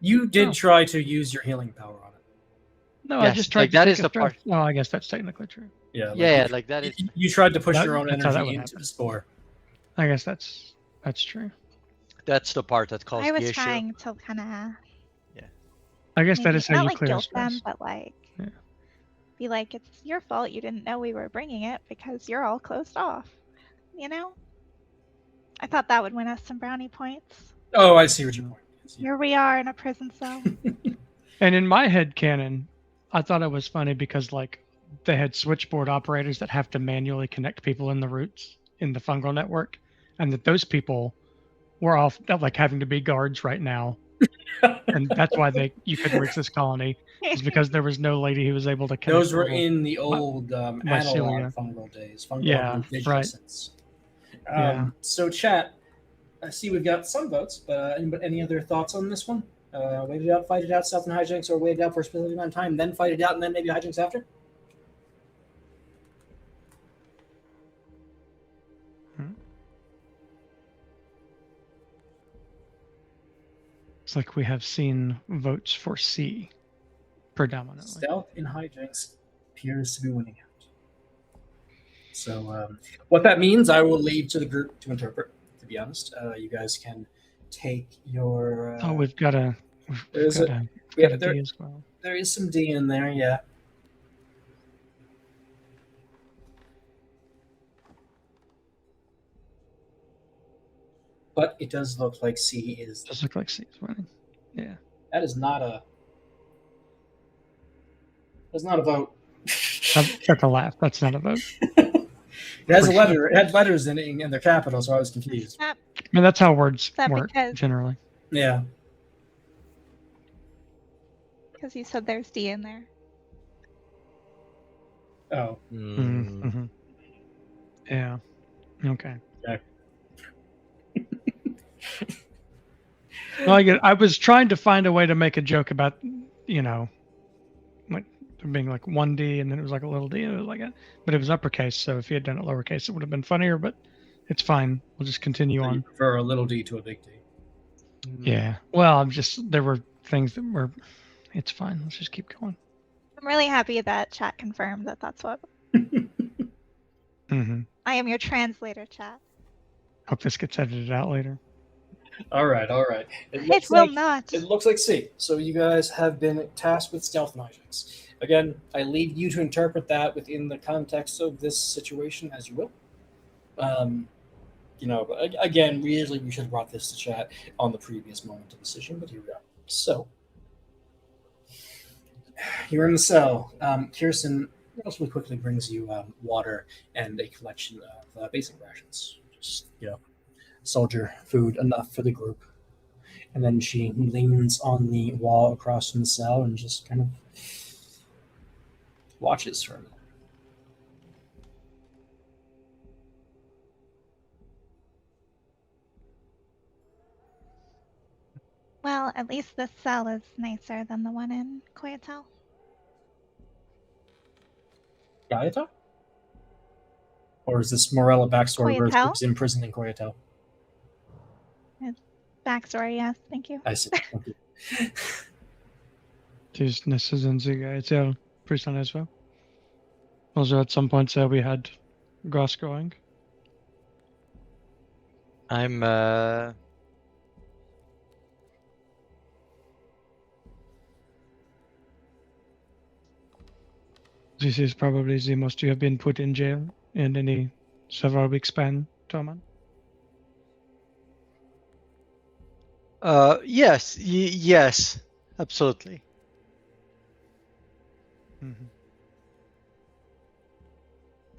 You did Oh. try to use your healing power on it. No, I Yes, just tried like to that take is a the strength. part. Oh, I guess that's technically true. Yeah. Yeah, like that is. You tried to push your own That's how that energy would into happen. the spore. I guess that's true. That's the part that caused I the was issue. trying to kind of I guess that is how not you like clear guilt stress. them, but like Yeah. be like, it's your fault you didn't know we were bringing it because you're all closed off. You know? I thought that would win us some brownie points. Oh, I see what you're pointing. Here we are in a prison cell. And in my head canon, I thought it was funny because like they had switchboard operators that have to manually connect people in the routes in the fungal network, and that those people were all like having to be guards right now, and that's why you couldn't reach this colony is because there was no lady who was able to connect. Those were people. in the old analog mycelia. fungal days. Fungal Yeah, digital right. sense. Yeah. So, chat, I see we've got some votes, but any other thoughts on this one? Wait it out, fight it out, stealth and hijinks, or wait it out for a specific amount of time, then fight it out, and then maybe hijinks after? It's like we have seen votes for C predominantly. Stealth and hijinks appears to be winning out. So, what that means, I will leave to the group to interpret. To be honest, you guys can take your. Oh, we've got a there is D there, as well. there is some D in there, yeah. But it does look like C is. Does look like C is winning. That is not a. That's not a vote. That's a laugh. That's not a vote. It has For a sure. letter. It had letters in their capital, so I was confused. I mean, that's how words that work because- generally. Yeah. Because you said there's D in there. Oh. Mm-hmm. Yeah. Okay. Okay. Well, I was trying to find a way to make a joke about, like there being like 1D and then it was like a little d and it was like but it was uppercase. So if you had done it lowercase, it would have been funnier. But it's fine. We'll just continue So you on. prefer a little d to a big D. Yeah. Well, there were things that were. It's fine. Let's just keep going. I'm really happy that chat confirmed that that's what. Mm-hmm. I am your translator, chat. Hope this gets edited out later. All right. It will not. It looks like C. So you guys have been tasked with stealth and hijinks. Again, I leave you to interpret that within the context of this situation as you will. Again, really, we should have brought this to chat on the previous moment of decision, but here we are. So, you're in the cell. Kirsten relatively quickly brings you water and a collection of basic rations. Just, soldier food enough for the group. And then she leans on the wall across from the cell and just kind of watches for a minute. Well, at least this cell is nicer than the one in Koyatel. Koyatel? Or is this Morella backstory where Koyatel? it's imprisoned in Koyatel? Backstory, yes. Thank you. I see. Okay. Tis necessary as well. Prison as well. Also, at some points we had grass growing. I'm This is probably the most you have been put in jail in any several week span, Toman. yes, yes, absolutely. Mm-hmm.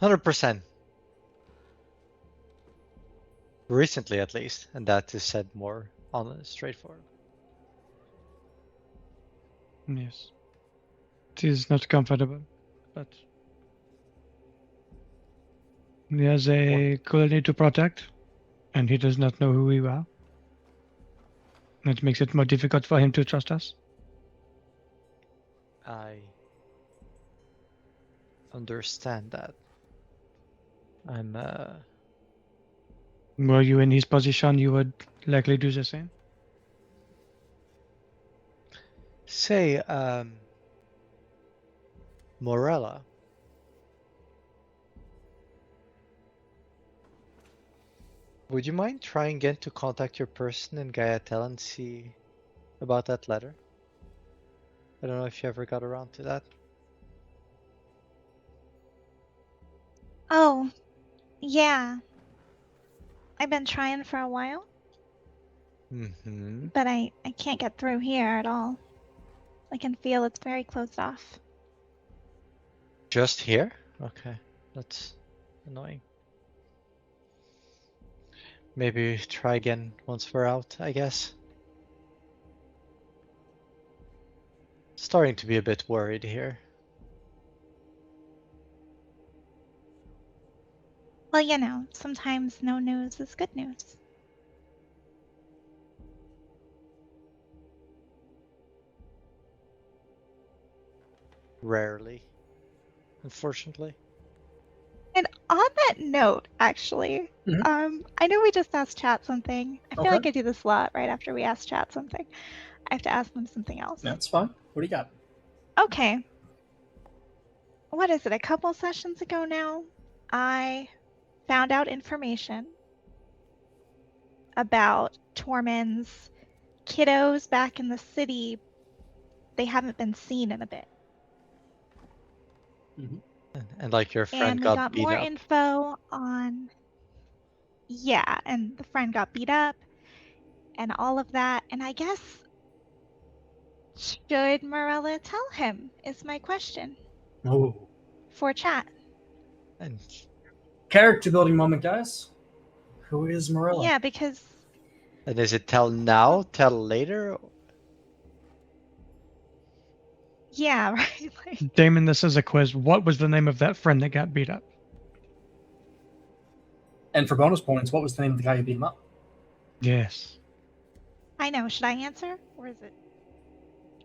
100%. Recently, at least, and that is said more straightforward. Yes. It is not comfortable, but he has a colony to protect, and he does not know who we are. That makes it more difficult for him to trust us. I understand that. Were you in his position, you would likely do the same. Say, Morella. Would you mind trying again to contact your person in Gaiatel and see about that letter? I don't know if you ever got around to that. Oh, yeah. I've been trying for a while, Mm-hmm. but I can't get through here at all. I can feel it's very closed off. Just here? Okay, that's annoying. Maybe try again once we're out, I guess. Starting to be a bit worried here. Well, sometimes no news is good news. Rarely, unfortunately. And on that note, actually, I know we just asked chat something. I feel like I do this a lot right after we ask chat something. I have to ask them something else. That's fine. What do you got? Okay. What is it? A couple sessions ago now, I found out information about Tormund's kiddos back in the city. They haven't been seen in a bit. Mm-hmm. And like your friend And we got beat more up. info on. Yeah, and the friend got beat up and all of that. And I guess Should Morella tell him? Is my question Oh, for chat. And character building moment, guys. Who is Morella? Yeah, because is it tell now, tell later? yeah, right. Like, Damon, this is a quiz. What was the name of that friend that got beat up? And for bonus points, what was the name of the guy who beat him up? Yes. I know. Should I answer, or is it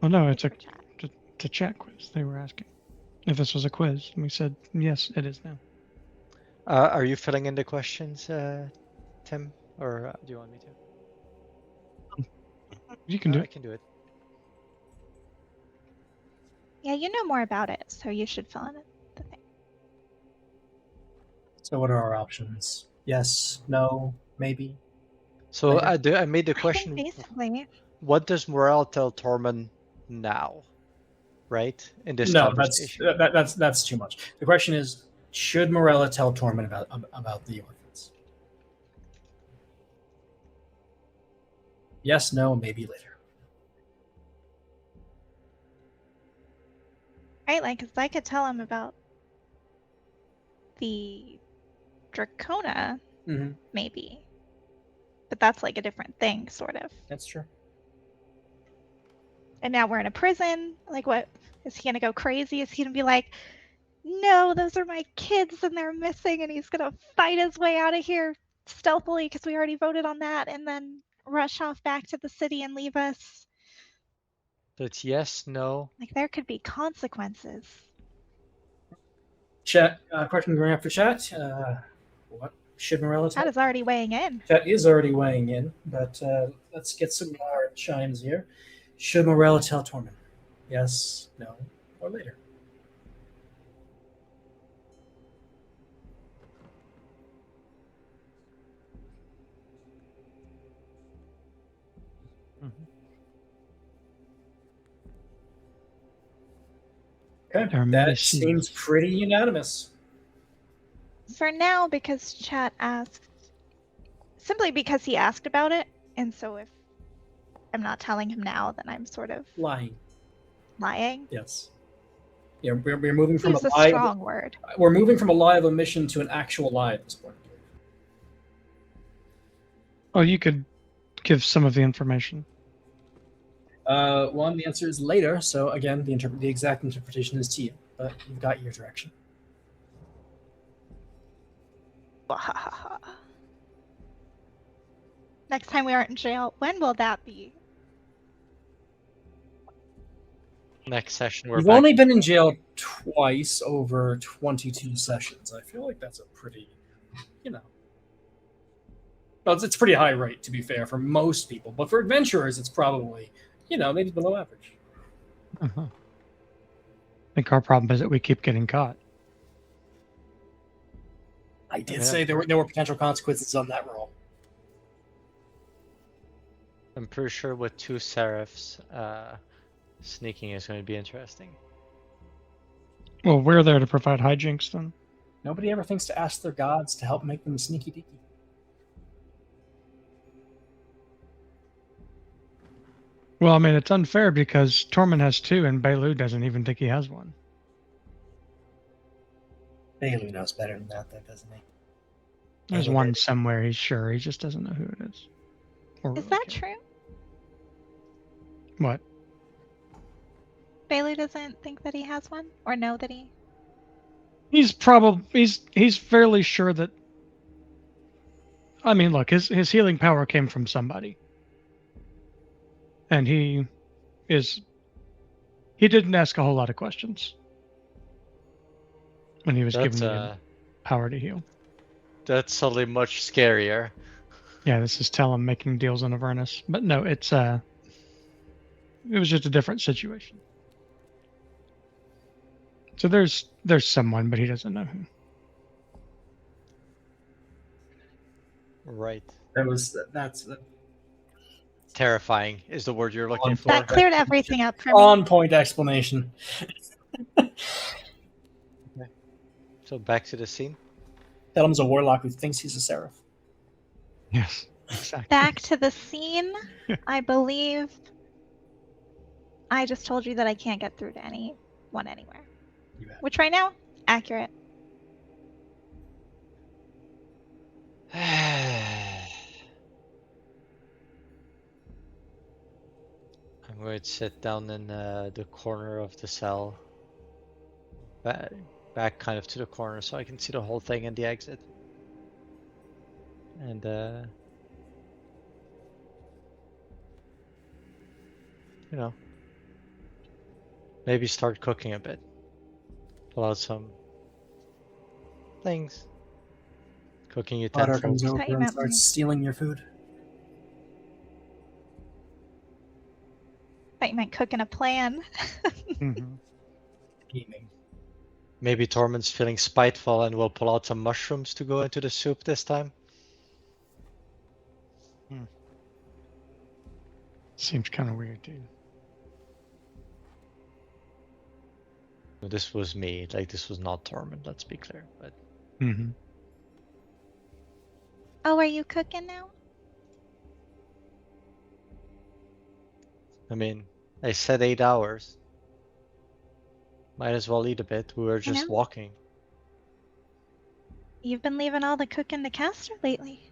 Oh no, it's for a chat? chat quiz. They were asking if this was a quiz. And we said yes, it is now. Are you filling in the questions, Tim? Or do you want me to? You can do I it. can do it. Yeah, you know more about it, so you should fill in the thing. So what are our options? Yes, no, maybe. So Later. I made the I think question. basically, What does Morel tell Tormund now? Right? In this No, conversation. that's too much. The question is, should Morella tell Tormund about the orphans? Yes, no, maybe later. right? Like, 'cause I could tell him about the Dracona, Mm-hmm. maybe, but that's like a different thing, sort of. That's true. And now we're in a prison. Like, what is he gonna go crazy? Is he gonna be like, no, those are my kids and they're missing, and he's gonna fight his way out of here stealthily because we already voted on that, and then rush off back to the city and leave us? So it's yes, no. Like, there could be consequences. Chat question going after chat. What should Morella tell? That is already weighing in. Chat is already weighing in, but let's get some more chimes here. Should Morella tell Tormund? Yes, no, or later? Okay, There are many that seems scenes. pretty unanimous. For now, because chat asked, simply because he asked about it, and so if I'm not telling him now, then I'm sort of Lying. lying. Yes. Yeah, we're moving from Use a a lie. strong word. We're moving from a lie of omission to an actual lie at this point. Oh, you could give some of the information. One, the answer is later. So again, the exact interpretation is to you, but you've got your direction. Next time we aren't in jail, when will that be? Next session we're You've back. only been in jail twice over 22 sessions. I feel like that's a pretty, well, it's pretty high rate, to be fair, for most people. But for adventurers, it's probably, maybe below average. Uh-huh. I think our problem is that we keep getting caught. I did say there were potential consequences on that roll. I'm pretty sure with 2 Seraphs, sneaking is going to be interesting. Well, we're there to provide hijinks then. Nobody ever thinks to ask their gods to help make them sneaky deaky. Well, I mean, it's unfair because Tormund has 2 and Bailu doesn't even think he has one. Bailey knows better than that, though, doesn't he? There's Bailu one did. somewhere, he's sure. He just doesn't know who it is. Or Is really that care. true? What? Bailey doesn't think that he has one, or know that he. He's fairly sure that. I mean, look, his healing power came from somebody, and he didn't ask a whole lot of questions when he was given the power to heal. That's suddenly much scarier. Yeah, this is Talon making deals on Avernus, but no, it was just a different situation. So there's someone, but he doesn't know who. Right. That's Terrifying is the word you're looking On for. That cleared everything up for me. on point explanation. So back to the scene. Tell him's a warlock who thinks he's a seraph. Yes, exactly. Back to the scene. I believe I just told you that I can't get through to anyone anywhere. You have. Which right now, accurate. I'm going to sit down in the corner of the cell. Back kind of to the corner so I can see the whole thing and the exit. And you know, maybe start cooking a bit. Pull out some things. Cooking Potter comes I utensils. thought over you and meant starts like- stealing your food. thought you meant cooking a plan. Mhm. Gaming. Maybe Tormund's feeling spiteful and will pull out some mushrooms to go into the soup this time. Seems kind of weird, dude. This was me, like this was not Tormund, let's be clear. But Mm-hmm. Oh, are you cooking now? I mean, I said 8 hours. Might as well eat a bit. We were I just know. walking. You've been leaving all the cooking to Castor lately.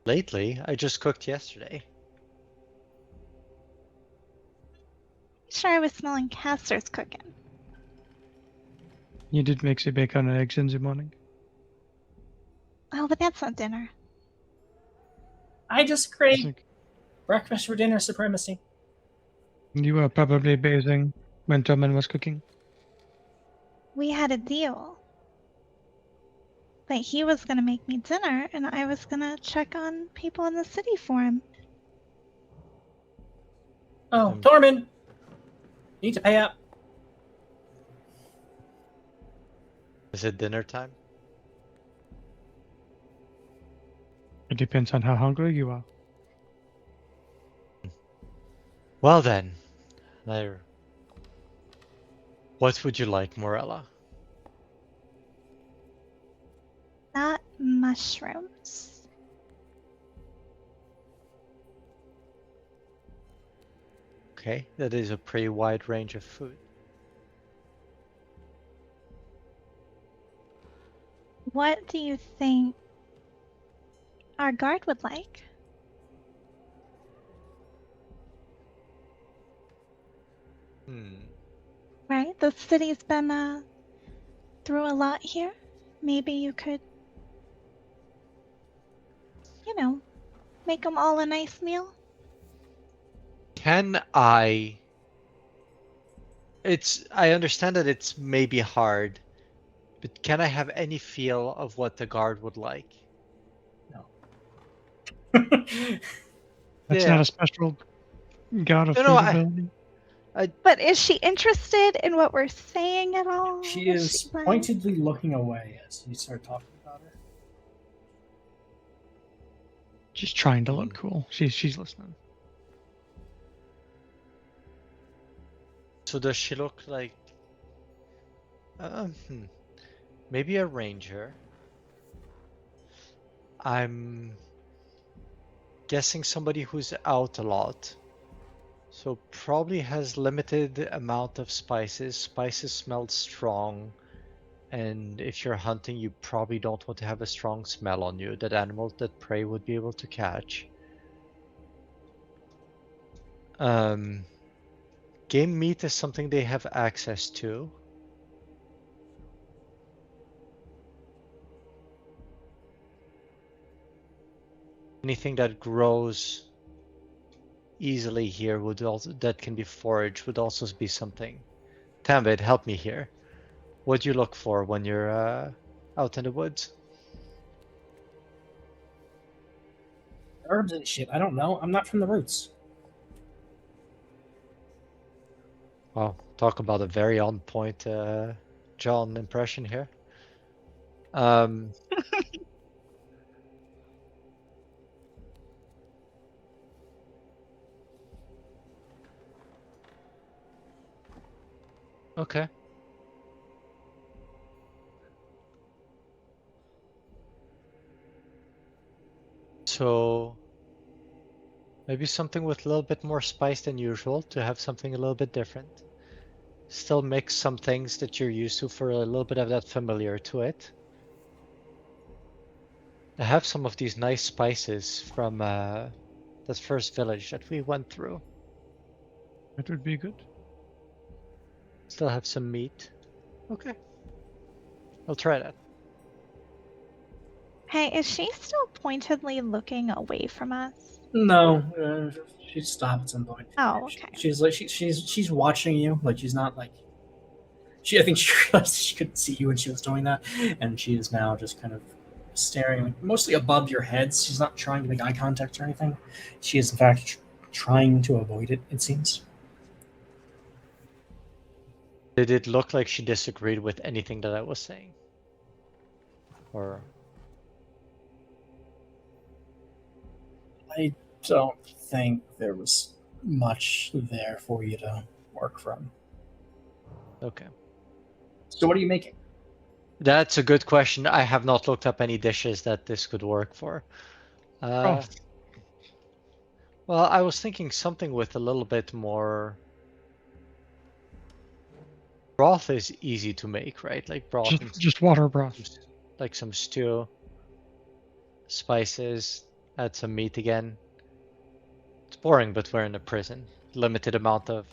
Lately, I just cooked yesterday. Sure, I was smelling Castor's cooking. You did make some bacon and eggs in the morning. Oh, but that's not dinner. I just I crave think breakfast for dinner supremacy. you were probably bathing when Tormund was cooking. We had a deal. That he was gonna make me dinner and I was gonna check on people in the city for him. Oh, Tormund! You need to pay up. Is it dinner time? It depends on how hungry you are. Well then, what would you like, Morella? Not mushrooms. Okay, that is a pretty wide range of food. What do you think our guard would like? Right? The city's been through a lot here. Maybe you could, make them all a nice meal. Can I... I understand that it's maybe hard, but can I have any feel of what the guard would like? That's Yeah. not a special god of No, food no, ability. But is she interested in what we're saying at all? She is like- pointedly looking away as you start talking about her. Just trying to look cool. She's listening. So does she look like... maybe a ranger. I'm guessing somebody who's out a lot. So probably has limited amount of spices. Spices smell strong. And if you're hunting, you probably don't want to have a strong smell on you that animals that prey would be able to catch. Game meat is something they have access to. Anything that grows easily here would also, that can be foraged, would also be something. Tambid, help me here. What do you look for when you're out in the woods? Herbs and shit. I don't know. I'm not from the roots. Well, talk about a very on point John impression here. Okay. So Maybe something with a little bit more spice than usual to have something a little bit different. Still mix some things that you're used to for a little bit of that familiar to it. I have some of these nice spices from that first village that we went through. That would be good. Still have some meat. Okay. I'll try that. Hey, is she still pointedly looking away from us? No, she stopped at some point. Oh, okay. She's like she's watching you. Like she's not like I think she realized she couldn't see you when she was doing that, and she is now just kind of staring like, mostly above your heads. She's not trying to make eye contact or anything. She is in fact trying to avoid it. It seems. Did it look like she disagreed with anything that I was saying? Or I don't think there was much there for you to work from. okay. So what are you making? That's a good question. I have not looked up any dishes that this could work for. Broth. Well, I was thinking something with a little bit more. Broth is easy to make, right? Like broth, and Just water broth. like some stew, spices, add some meat again. It's boring, but we're in a prison. Limited amount of.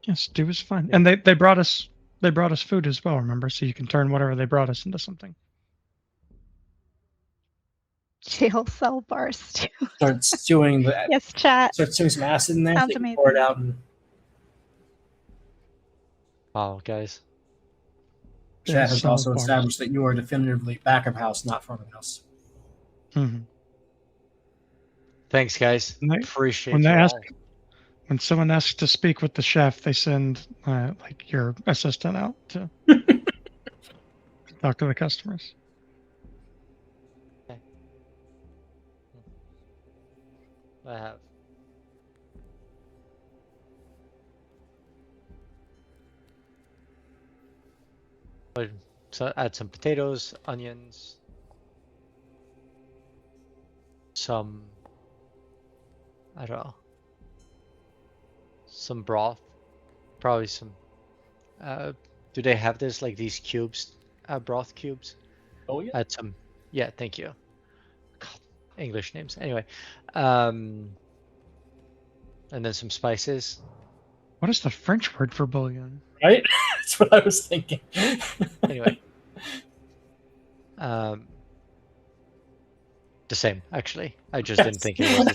Yeah, stew is fine. Yeah. And they brought us food as well, remember? So you can turn whatever they brought us into something. Jail cell bar stew. Start stewing the Yes, chat. start stewing some acid in there. Sounds So you can pour it amazing. out and Wow, guys. Chat has Salad also bars. established that you are definitively back of house, not front of house. Mm-hmm. Thanks, guys. When they- Appreciate when they you ask- all. When someone asks to speak with the chef, they send like your assistant out to talk to the customers. I have. So add some potatoes, onions, some, I don't know, some broth, probably some. Do they have this like these cubes, broth cubes? Oh yeah. Add some. Yeah, thank you. God, English names. Anyway, and then some spices. What is the French word for bouillon? Right? That's what I was thinking. Anyway, the same actually. I just didn't think it was the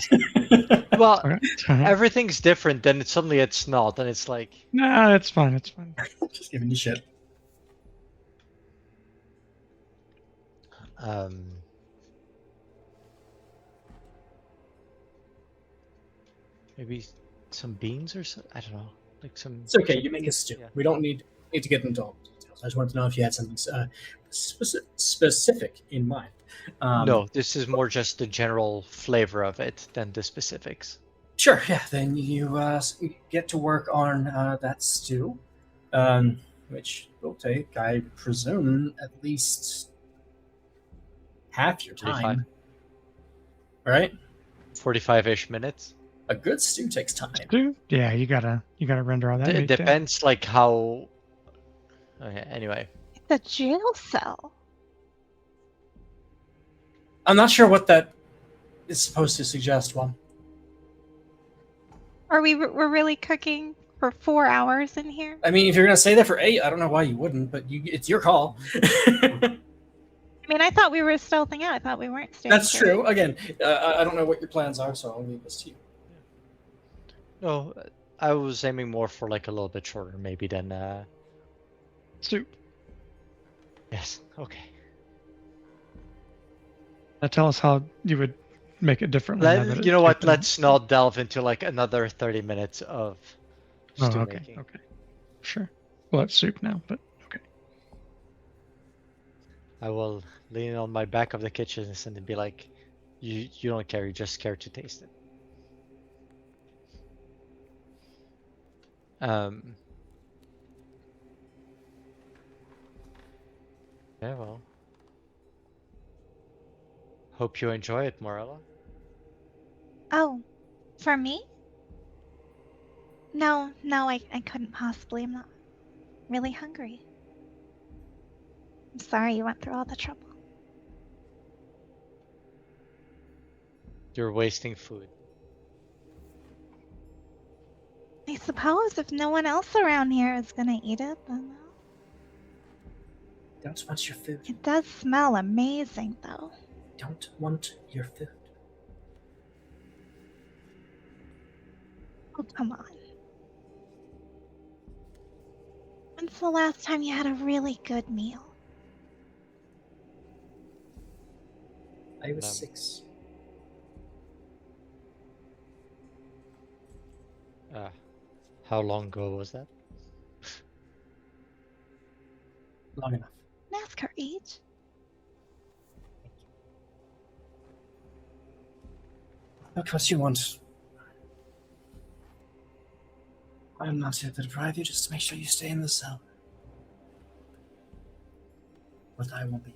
same. Well, Okay. everything's different. Then suddenly it's not, and it's like. No, it's fine. It's fine. Just giving you shit. Maybe some beans or so. I don't know, like some. It's okay. You make a stew. Yeah. We don't need to get into all the details. I just wanted to know if you had something specific in mind. No, this is more just the general flavor of it than the specifics. Sure. Yeah. Then you get to work on that stew, which will take, I presume, at least half your 45. time. Right? 45-ish minutes. A good stew takes time. Stew? Yeah, you gotta render all that. It meat down. depends, like how. Okay. Anyway, The jail cell. I'm not sure what that is supposed to suggest. One. Are we're really cooking for 4 hours in here? I mean, if you're gonna say that for 8, I don't know why you wouldn't, but it's your call. I mean, I thought we were stealthing out. I thought we weren't staying. That's true. Again, I don't know what your plans are, so I'll leave this to you. no, I was aiming more for like a little bit shorter, maybe than. Stew. Yes. Okay. Now tell us how you would make it differently. now that You know it's what? taken- Let's not delve into like another 30 minutes of Oh, stew okay. making. Okay. Sure. Well, it's soup now, but okay. I will lean on my back of the kitchen and be like, "You don't care. You just care to taste it." Yeah. Well. Hope you enjoy it, Morella. Oh, For me? No, I couldn't possibly. I'm not really hungry. I'm sorry you went through all the trouble. You're wasting food. I suppose if no one else around here is gonna eat it, then Don't want your food. it does smell amazing, though. Don't want your food. Oh, come on. When's the last time you had a really good meal? I was Um, 6. How long ago was that? Long enough. Ask her age. Look what you want. I'm not here to deprive you, just to make sure you stay in the cell. But I won't be.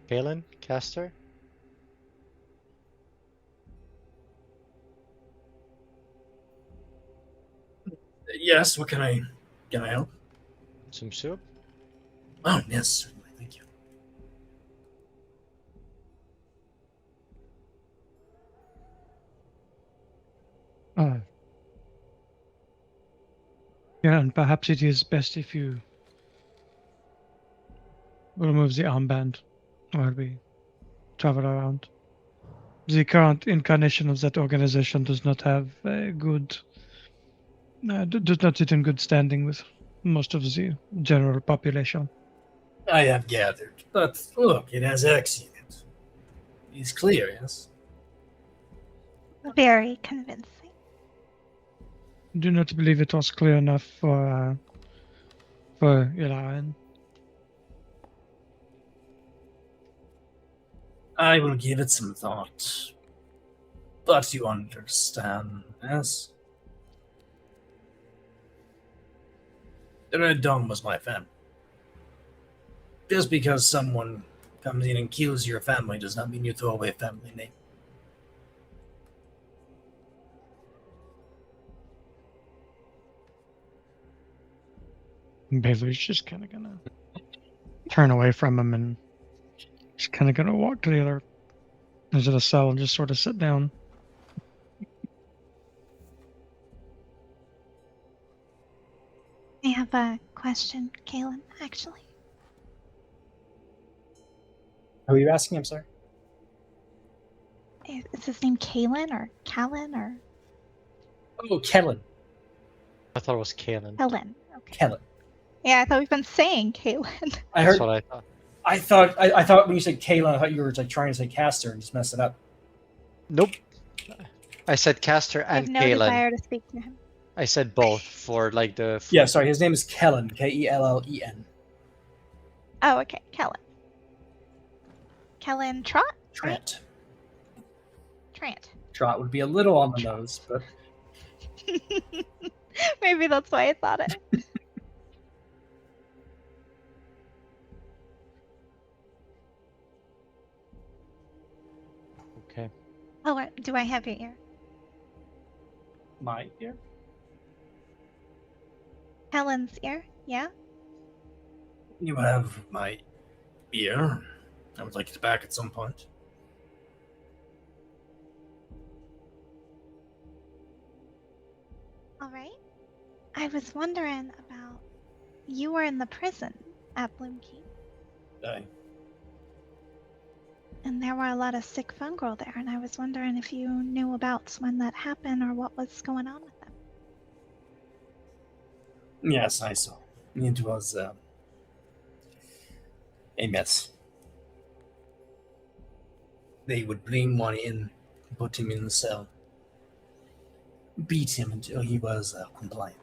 Galen? Caster? Yes, what can I help? Some soup? Oh, yes, certainly, thank you. Yeah, and perhaps it is best if you remove the armband while we travel around. The current incarnation of that organization does not have a good, does not sit in good standing with most of the general population. I have gathered, but look, it has X in it. It's clear, yes? Very convincing. Do not believe it was clear enough for Ilaran. I will give it some thought. But you understand, yes? The Red Dome was my family. Just because someone comes in and kills your family does not mean you throw away a family name. Bailey's just kind of gonna turn away from him and just kind of gonna walk to the other edge of the cell and just sort of sit down. I have a question, Kaylin, actually. Who are you asking? I'm sorry. Is his name Kaylin or Callan or Oh, Kellen. I thought it was Kalen. Helen? Okay. Kellen. Yeah, I thought we've been saying Kaylin. I That's heard. what I thought. I thought when you said Kayla, I thought you were like trying to say caster and just mess it up. Nope. I said Caster I have and no Kalen. desire to speak to him. I said both for like the. Yeah, sorry. His name is Kellen. Kellen. Oh, okay, Kellen. Kellen Trot? Trent. Trant. Trot would be a little on the nose, but Maybe that's why I thought it. Okay. Oh, do I have your ear? my ear. Helen's ear? Yeah? You have my ear. I would like it back at some point. All right. I was wondering about. You were in the prison at Bloomkeep, and there were a lot of sick fungal there, and I was wondering if you knew about when that happened or what was going on with them. Yes, I saw. It was a mess. They would bring one in, put him in the cell, beat him until he was compliant.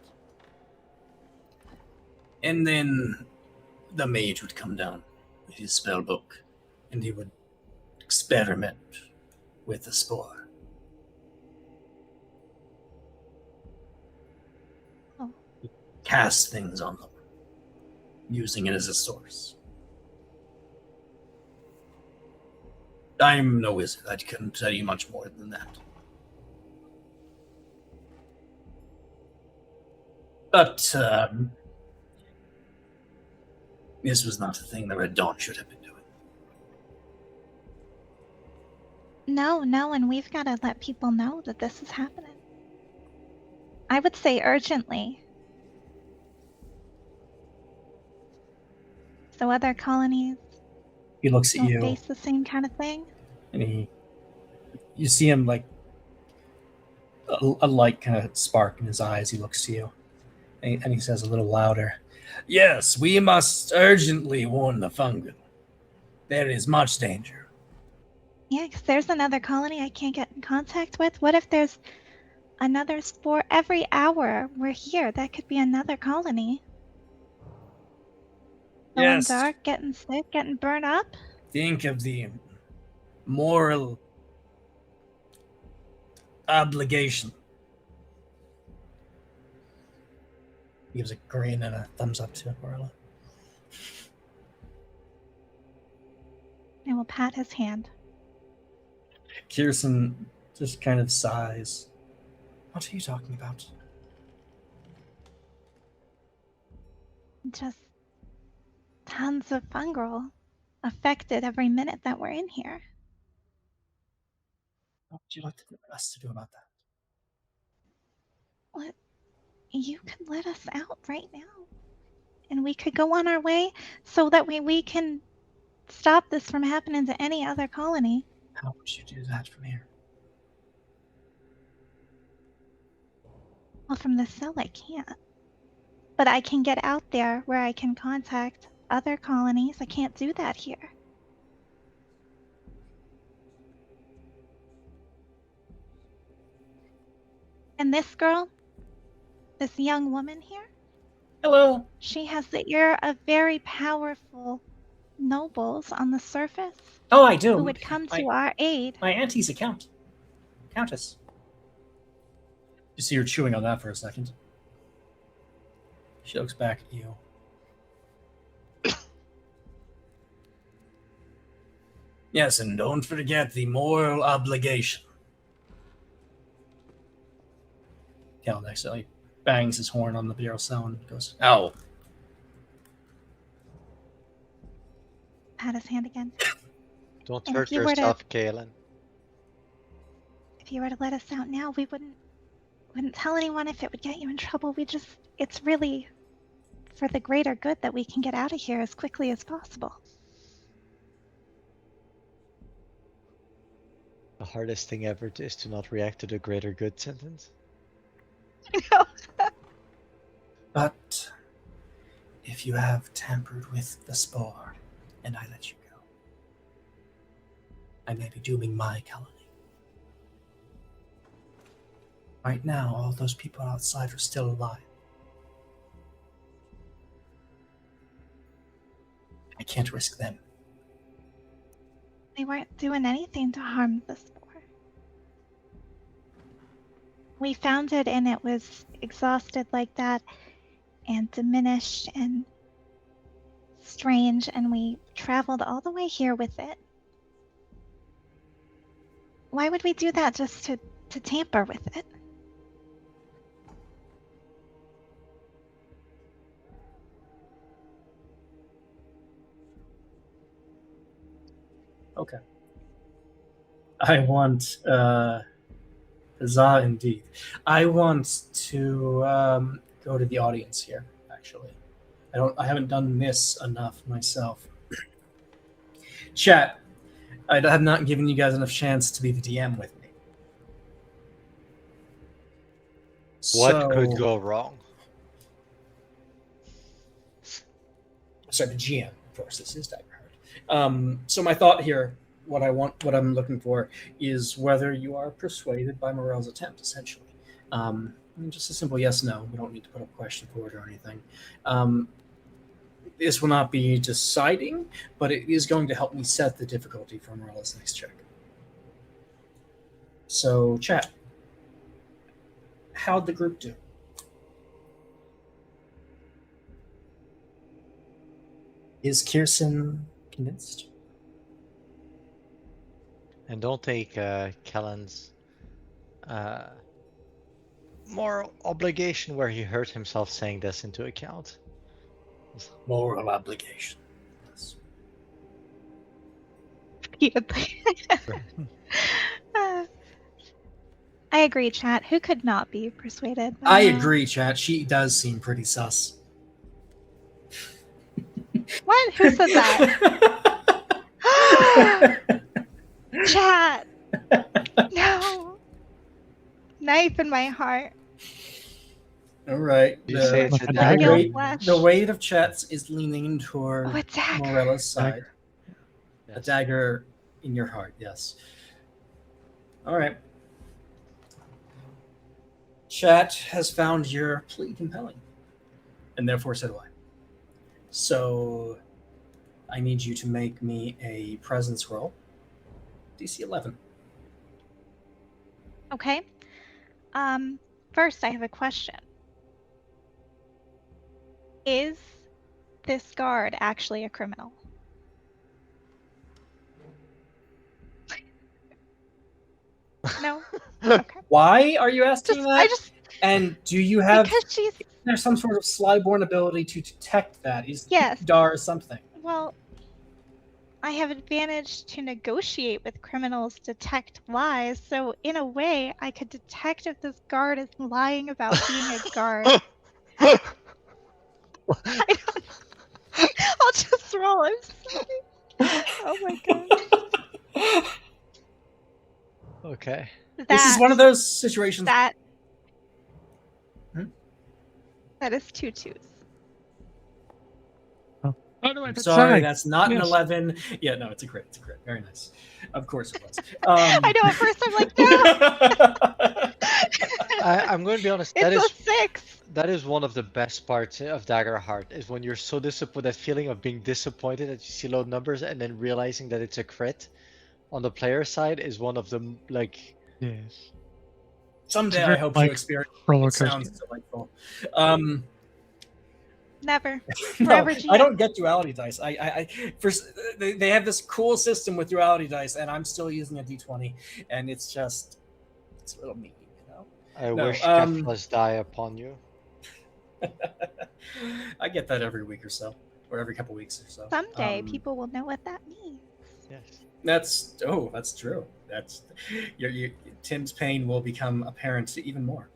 And then the mage would come down with his spell book, and he would experiment with the spore. cast things on them, using it as a source. I'm no wizard. I couldn't tell you much more than that. But this was not a thing that Red Dawn should have been doing. No, and we've got to let people know that this is happening. I would say urgently. So other colonies He looks at don't you, face the same kind of thing. and you see him like a light kind of spark in his eyes. He looks to you, and he says a little louder, "Yes, we must urgently warn the fungal. There is much danger." Yeah, 'cause there's another colony I can't get in contact with. What if there's another spore every hour we're here? That could be another colony. Going Yes. dark, getting sick, getting burned up. Think of the moral obligation. He gives a grin and a thumbs up to Marla. I will pat his hand. Kirsten just kind of sighs. What are you talking about? Just tons of fungal affected every minute that we're in here. What would you like us to do about that? What? You could let us out right now. And we could go on our way so that way we can stop this from happening to any other colony. How would you do that from here? Well, from the cell I can't. But I can get out there where I can contact other colonies. I can't do that here. And this girl, this young woman here, Hello. she has the ear of very powerful nobles on the surface Oh, I do. who would come to our aid. My auntie's a countess. You see her chewing on that for a second. She looks back at you. Yes, and don't forget the moral obligation. Cal accidentally bangs his horn on the bureau cell and goes, "Ow." Pat his hand again. Don't And hurt if you were to- yourself, Galen. If you were to let us out now, we wouldn't tell anyone if it would get you in trouble. It's really for the greater good that we can get out of here as quickly as possible. The hardest thing ever is to not react to the greater good sentence. But if you have tampered with the spore and I let you go, I may be dooming my colony. Right now, all those people outside are still alive. I can't risk them. They weren't doing anything to harm the spore. We found it and it was exhausted like that and diminished and strange, and we traveled all the way here with it. Why would we do that just to tamper with it? Okay. I want huzzah indeed. I want to go to the audience here, actually. I haven't done this enough myself. Chat, I have not given you guys enough chance to be the DM with me. What could go wrong? Sorry, the GM, of course, this is Daggerheart. So my thought here, what I'm looking for, is whether you are persuaded by Morel's attempt, essentially. Just a simple yes/no. We don't need to put up a question for it or anything. This will not be deciding, but it is going to help me set the difficulty for Morel's next check. So, chat, how'd the group do? Is Kirsten convinced? And don't take Kellen's moral obligation where he hurt himself saying this into account. Moral obligation. Yes. Repeatedly. I agree, chat. Who could not be persuaded? by I that? agree, chat. She does seem pretty sus. What? Who said that? Chat. No. Knife in my heart. All right. You say it's a The dagger? Real weight, flesh. the weight of chats is leaning toward Oh, a dagger. Morella's side. A Yes. dagger in your heart, yes. All right. Chat has found your plea compelling, and therefore so do I. So I need you to make me a presence roll. DC 11. Okay. First, I have a question. Is this guard actually a criminal? No. Okay. Why are you asking Just, that? I just And do you have because she's there's some sort of slyborn ability to detect that? Is Yes. Dar or something? well. I have advantage to negotiate with criminals, detect lies. So in a way, I could detect if this guard is lying about being a guard. I don't. I'll just roll. I'm sorry. Oh my god. Okay. This is one of those situations. That. Hmm? That is 2 2s. Oh, no, I'm sorry, that's not an Yes. 11. Yeah, no, it's a crit. It's a crit. Very nice. Of course it was. I know. At first, I'm like, no. I'm going to be honest. That It's is a 6. that is one of the best parts of Daggerheart is when you're so disappointed, that feeling of being disappointed that you see low numbers and then realizing that it's a crit on the player side is one of the like. Yes. Someday It's I very, hope like, to experience. roller It coaster. sounds delightful. Never. No, Forever I GM. don't get duality dice. They have this cool system with duality dice, and I'm still using a D20, and it's a little mean, you know. I No, wish Keflas die upon you. I get that every week or so, or every couple weeks or so. Someday, people will know what that means. Yes. That's true. That's Tim's pain will become apparent even more.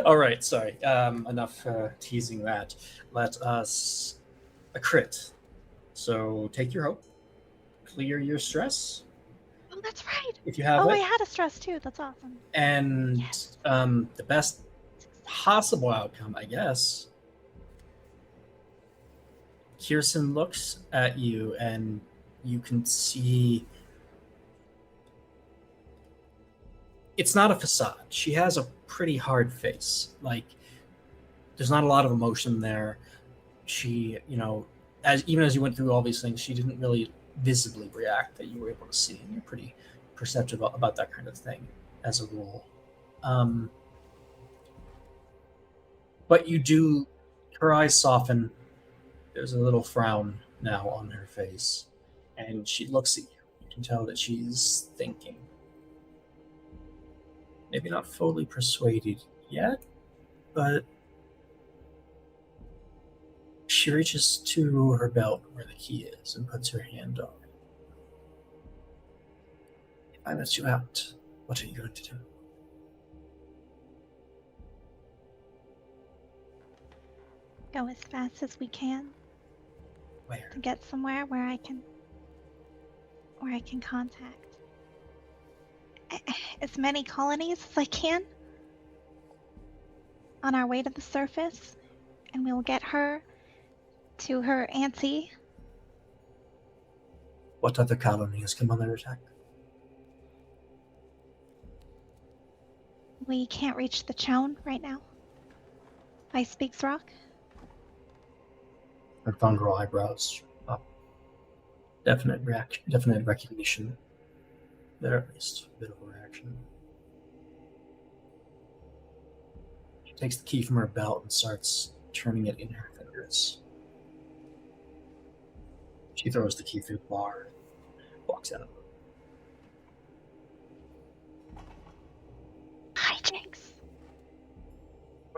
All right, sorry. Enough teasing that. Let us a crit. So take your hope, clear your stress Oh, that's right. if you have Oh, it, I had a stress too. That's awesome. and Yes. the best possible outcome, I guess. Kirsten looks at you, and you can see it's not a facade. She has a pretty hard face. Like, there's not a lot of emotion there. She, even as you went through all these things, she didn't really visibly react that you were able to see, and you're pretty perceptive about that kind of thing as a rule. But you do, her eyes soften. There's a little frown now on her face, and she looks at you. You can tell that she's thinking. Maybe not fully persuaded yet, but she reaches to her belt where the key is and puts her hand on it. If I let you out, what are you going to do? Go as fast as we can Where? to get somewhere where I can contact as many colonies as I can on our way to the surface, and we will get her to her auntie. What other colony has come under attack? We can't reach the Chown right now. Ice Speaks Rock. Her fungal eyebrows up. Definite reaction, definite recognition. There, at least a bit of a reaction. She takes the key from her belt and starts turning it in her fingers. She throws the key through the bar, walks out. Hijinks.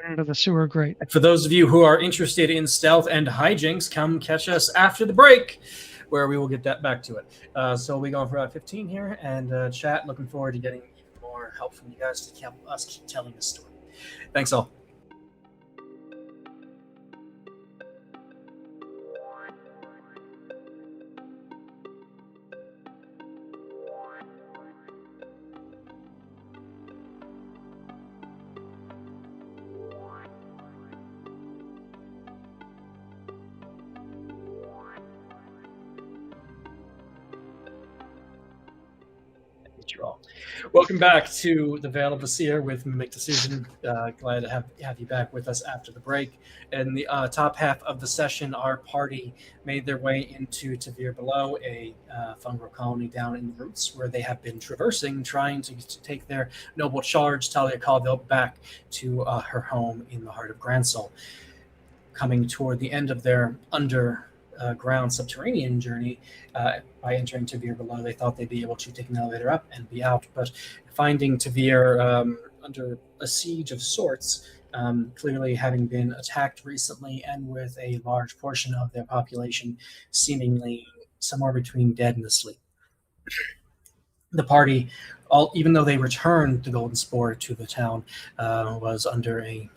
Into the sewer grate. For those of you who are interested in stealth and hijinks, come catch us after the break, where we will get that back to it. So we'll be going for about 15 here, and chat. Looking forward to getting even more help from you guys to help us keep telling this story. Thanks all. You all. Welcome back to the Veil of Vesir with Mimic Decision. Glad to have you back with us after the break. In the top half of the session, our party made their way into Tavir Below, a fungal colony down in the roots where they have been traversing, trying to take their noble charge, Talia Colville, back to her home in the heart of Gransol. Coming toward the end of their underground subterranean journey, by entering Tavir Below, they thought they'd be able to take an elevator up and be out, but finding Tavir under a siege of sorts, clearly having been attacked recently and with a large portion of their population seemingly somewhere between dead and asleep. The party, even though they returned the Golden Spore to the town, was under a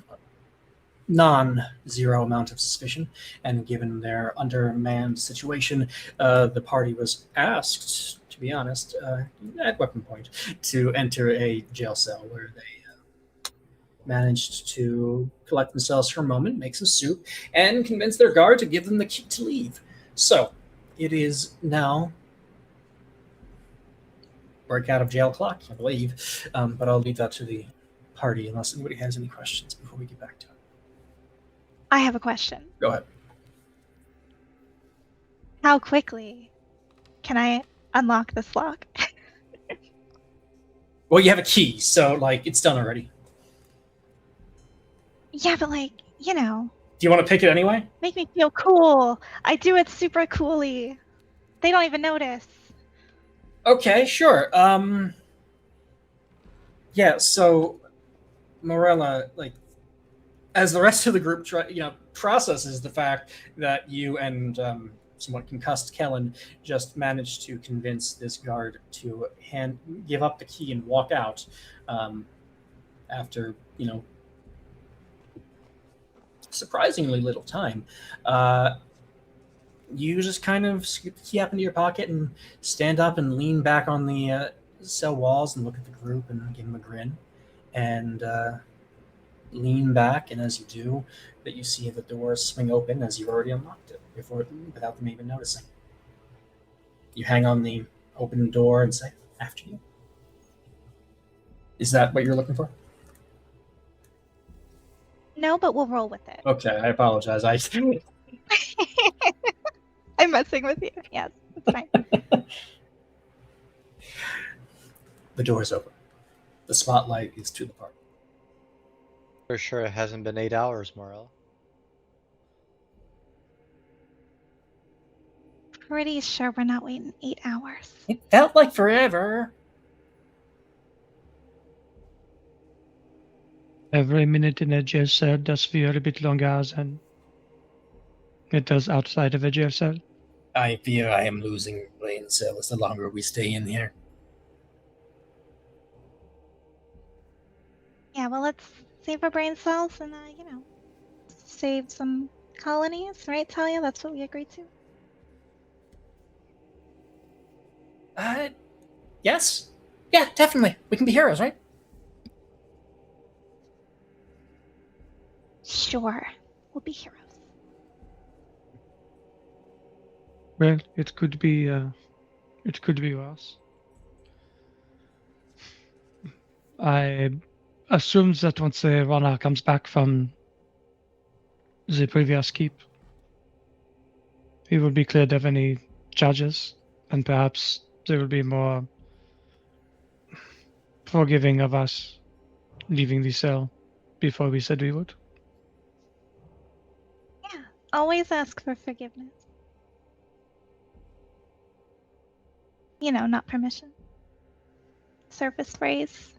non-zero amount of suspicion, and given their undermanned situation, the party was asked, to be honest, at weapon point, to enter a jail cell where they managed to collect themselves for a moment, make some soup, and convince their guard to give them the key to leave. So, it is now break out of jail clock, I believe, but I'll leave that to the party unless anybody has any questions before we get back to it. I have a question. Go ahead. How quickly can I unlock this lock? Well, you have a key, so, it's done already. Yeah, but, you know. Do you want to pick it anyway? Make me feel cool. I do it super coolly. They don't even notice. Okay, sure. Yeah, so, Morella, as the rest of the group processes the fact that you and somewhat concussed Kellen just managed to convince this guard to give up the key and walk out after surprisingly little time, you just kind of scoop the key up into your pocket and stand up and lean back on the cell walls and look at the group and give them a grin and lean back, and as you do, that you see the doors swing open as you already unlocked it without them even noticing. You hang on the open door and say, "After you." Is that what you're looking for? No, but we'll roll with it. Okay, I apologize. I'm messing with you. Yes, it's fine. The door is open. The spotlight is to the party. For sure it hasn't been 8 hours, Morel. Pretty sure we're not waiting 8 hours. It felt like forever. Every minute in a jail cell does feel a bit longer than it does outside of a jail cell. I fear I am losing brain cells the longer we stay in here. Yeah, well, let's save our brain cells and, save some colonies, right, Talia? That's what we agreed to. Yes. Yeah, definitely. We can be heroes, right? Sure. We'll be heroes. Well, it could be worse. I assume that once the runner comes back from the previous keep, he will be cleared of any charges, and perhaps they will be more forgiving of us leaving the cell before we said we would. Yeah, always ask for forgiveness. You know, not permission. Surface phrase.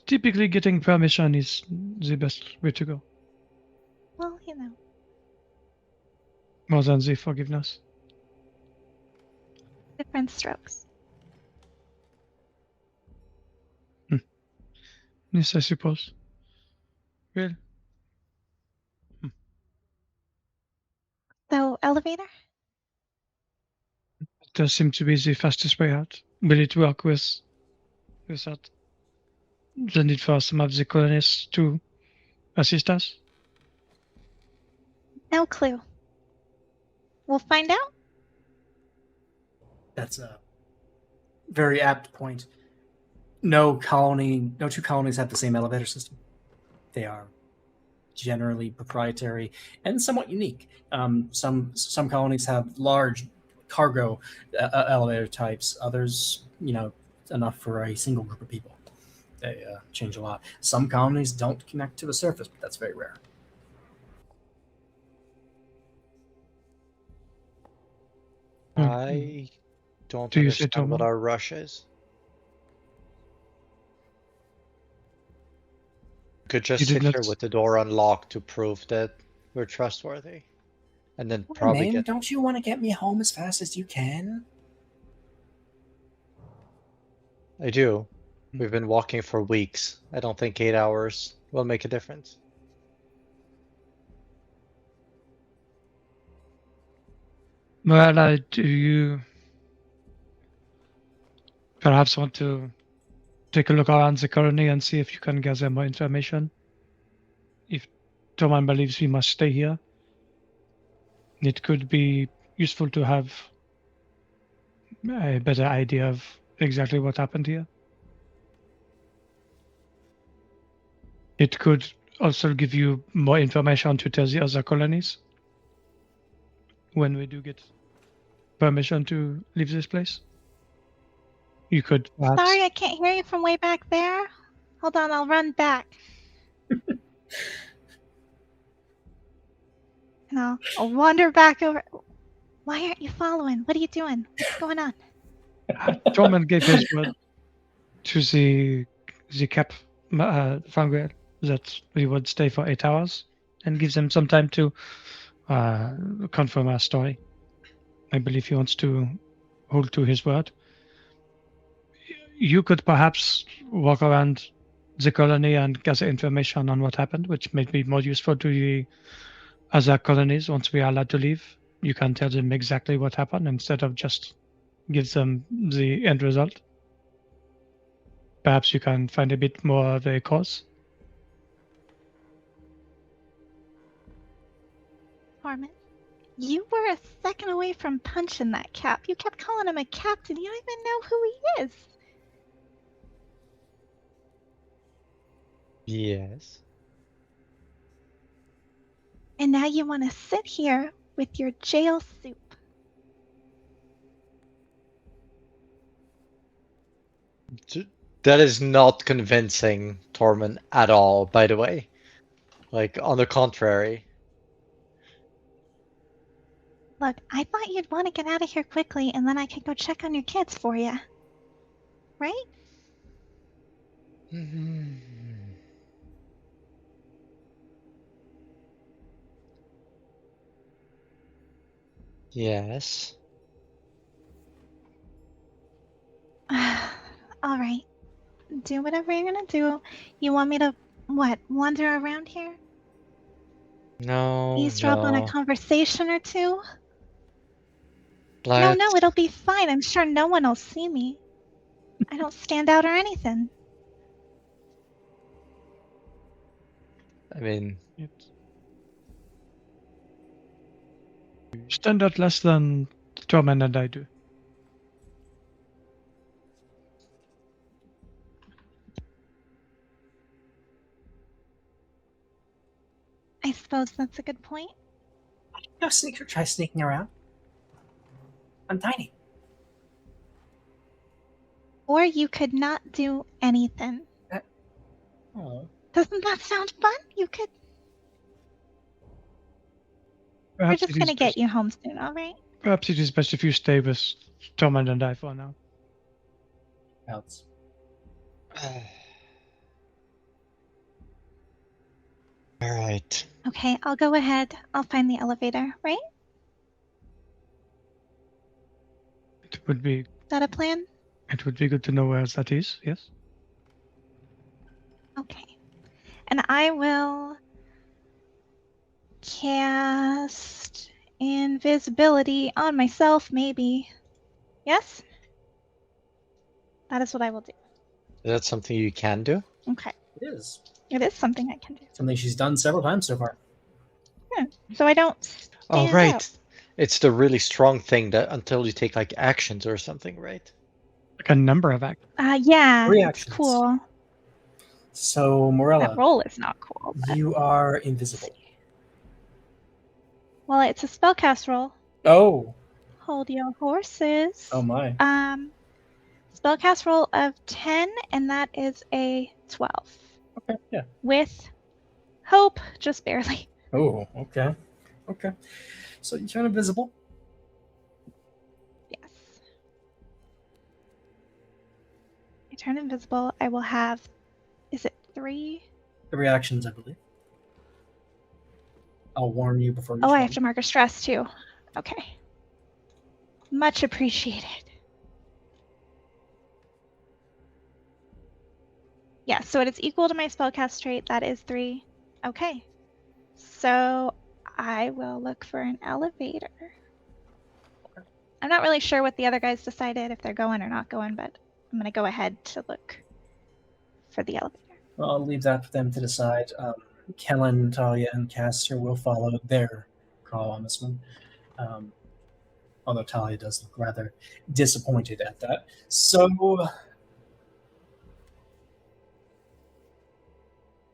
Typically, getting permission is the best way to go, Well, you know. more than the forgiveness. Different strokes. Yes, I suppose. Well, So, elevator? it does seem to be the fastest way out. Will it work without the need for some of the colonists to assist us? No clue. We'll find out. That's a very apt point. No two colonies have the same elevator system. They are generally proprietary and somewhat unique. Some colonies have large cargo elevator types. Others, enough for a single group of people. They change a lot. Some colonies don't connect to the surface, but that's very rare. I don't Do you say, understand what Tormund? our rush is. Could just You did sit here not- with the door unlocked to prove that we're trustworthy, and then probably Man, get. don't you want to get me home as fast as you can? I do. We've been walking for weeks. I don't think 8 hours will make a difference. Well, do you perhaps want to take a look around the colony and see if you can gather more information? If Tormund believes we must stay here, it could be useful to have a better idea of exactly what happened here. It could also give you more information to tell the other colonies when we do get permission to leave this place. You could perhaps... Sorry, I can't hear you from way back there. Hold on, I'll run back. And I'll wander back over. Why aren't you following? What are you doing? What's going on? Tormund gave his word to the Cap Fangreal that we would stay for 8 hours and give them some time to confirm our story. I believe he wants to hold to his word. You could perhaps walk around the colony and gather information on what happened, which may be more useful to the other colonies once we are allowed to leave. You can tell them exactly what happened instead of just give them the end result. Perhaps you can find a bit more of a cause. Tormund, you were a second away from punching that Cap. You kept calling him a captain. You don't even know who he is. Yes. And now you want to sit here with your jail soup. That is not convincing, Tormund, at all, by the way. Like, on the contrary. Look, I thought you'd want to get out of here quickly and then I could go check on your kids for you. Right? Yes. All right. Do whatever you're gonna do. You want me to, what, wander around here? No, Eavesdrop on a no. conversation or two? Let's... No, it'll be fine. I'm sure no one will see me. I don't stand out or anything. I mean... You stand out less than Tormund and I do. I suppose that's a good point. Try sneaking around. I'm tiny. Or you could not do anything. Oh. Doesn't that sound fun? You could. Perhaps We're just it is gonna get best- you home soon, all right? Perhaps it is best if you stay with Torment and I for now. Outs. All right. Okay, I'll go ahead. I'll find the elevator, right? It would be Is that a plan? good to know where that is. Yes. Okay. And I will cast invisibility on myself, maybe. Yes? That is what I will do. Is that something you can do? Okay. It is. It is something I can do. Something she's done several times so far. So I don't stand Oh, right. out. It's the really strong thing that until you take like actions or something, right? Like a number of actions. Yeah, it's Reactions. cool. So, That Morella, roll is not cool. But... you are invisible. Well, it's a spellcast roll. Oh. Hold your horses. Oh my. Spellcast roll of 10, and that is a 12. Okay, yeah. With hope, just barely. Oh, okay. Okay. So you turn invisible. Yes. I turn invisible. I will have, is it 3? The reactions, I believe. I'll warn you before you Oh, I try. have to mark a stress too. Okay. Much appreciated. Yeah, so it is equal to my spellcast trait. That is 3. Okay. So I will look for an elevator. I'm not really sure what the other guys decided, if they're going or not going, but I'm going to go ahead to look for the elevator. Well, I'll leave that for them to decide. Kellen, Talia, and Caster will follow their call on this one. Although Talia does look rather disappointed at that. So,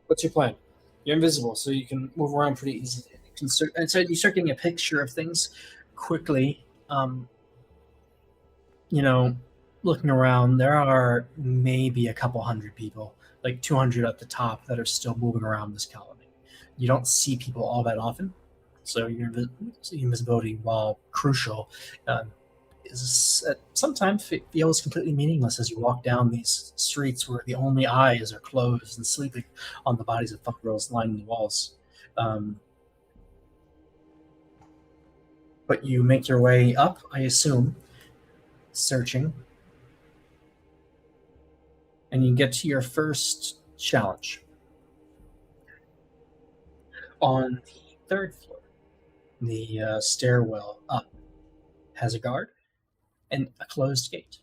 what's your plan? You're invisible, so you can move around pretty easily. And so you start getting a picture of things quickly. Looking around, there are maybe a couple hundred people, like 200 at the top, that are still moving around this colony. You don't see people all that often, so your invisibility, while crucial, sometimes feels completely meaningless as you walk down these streets where the only eyes are closed and sleeping on the bodies of fuckgirls lining the walls. But you make your way up, I assume, searching, and you get to your first challenge. On the 3rd floor, the stairwell up has a guard and a closed gate.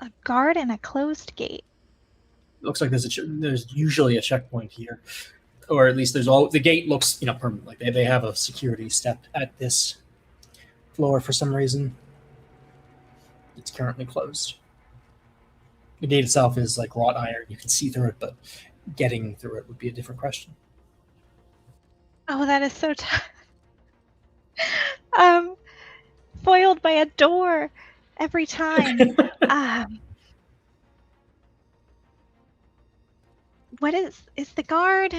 A guard and a closed gate. It looks like there's usually a checkpoint here, or at least the gate looks permanent. Like they have a security step at this floor for some reason. It's currently closed. The gate itself is like wrought iron. You can see through it, but getting through it would be a different question. Oh, that is so tough. Foiled by a door every time. What is the guard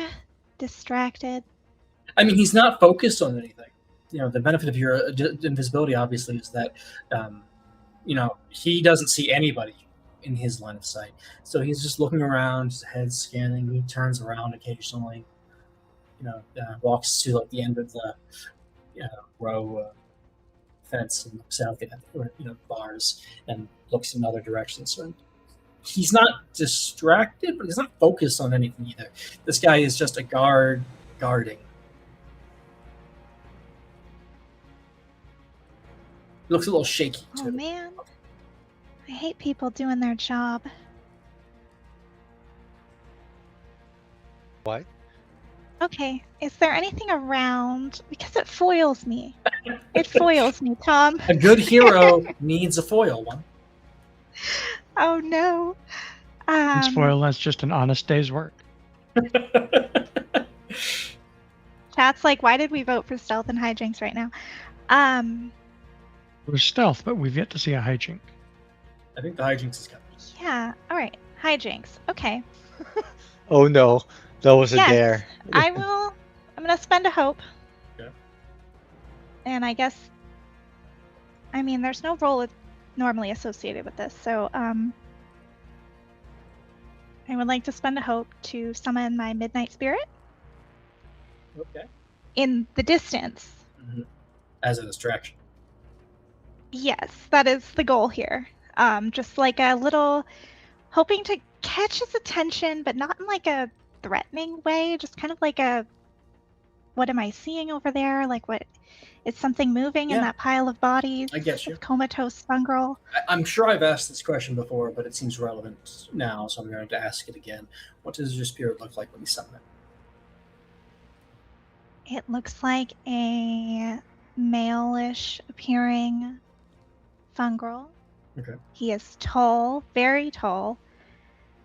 distracted? I mean, he's not focused on anything. The benefit of your invisibility, obviously, is that, he doesn't see anybody in his line of sight. So he's just looking around, his head scanning. He turns around occasionally, walks to like the end of the row fence and looks out the bars and looks in other directions. So he's not distracted, but he's not focused on anything either. This guy is just a guard guarding. He looks a little shaky too. Oh man, I hate people doing their job. What? Okay, is there anything around? Because it foils me. It foils me, Tom. A good hero needs a foil one. Oh no. And spoil, that's just an honest day's work. Chat's like, why did we vote for stealth and hijinks right now? It was stealth, but we've yet to see a hijink. I think the hijinks is coming. Yeah, alright. Hijinks. Okay. Oh no, that was a Yes. Oh, dare. I'm gonna spend a hope. Okay. And I guess I mean, there's no roll normally associated with this, so I would like to spend a hope to summon my Midnight Spirit Okay. in the distance. As a distraction. Yes, that is the goal here. Just like a little, hoping to catch his attention, but not in like a threatening way, just kind of like a, what am I seeing over there? Like, what is something moving in Yeah. that pile of bodies? I get you. Of comatose fungal. I'm sure I've asked this question before, but it seems relevant now, so I'm going to ask it again. What does your spirit look like when you summon it? It looks like a male-ish appearing fungal. Okay. He is tall, very tall.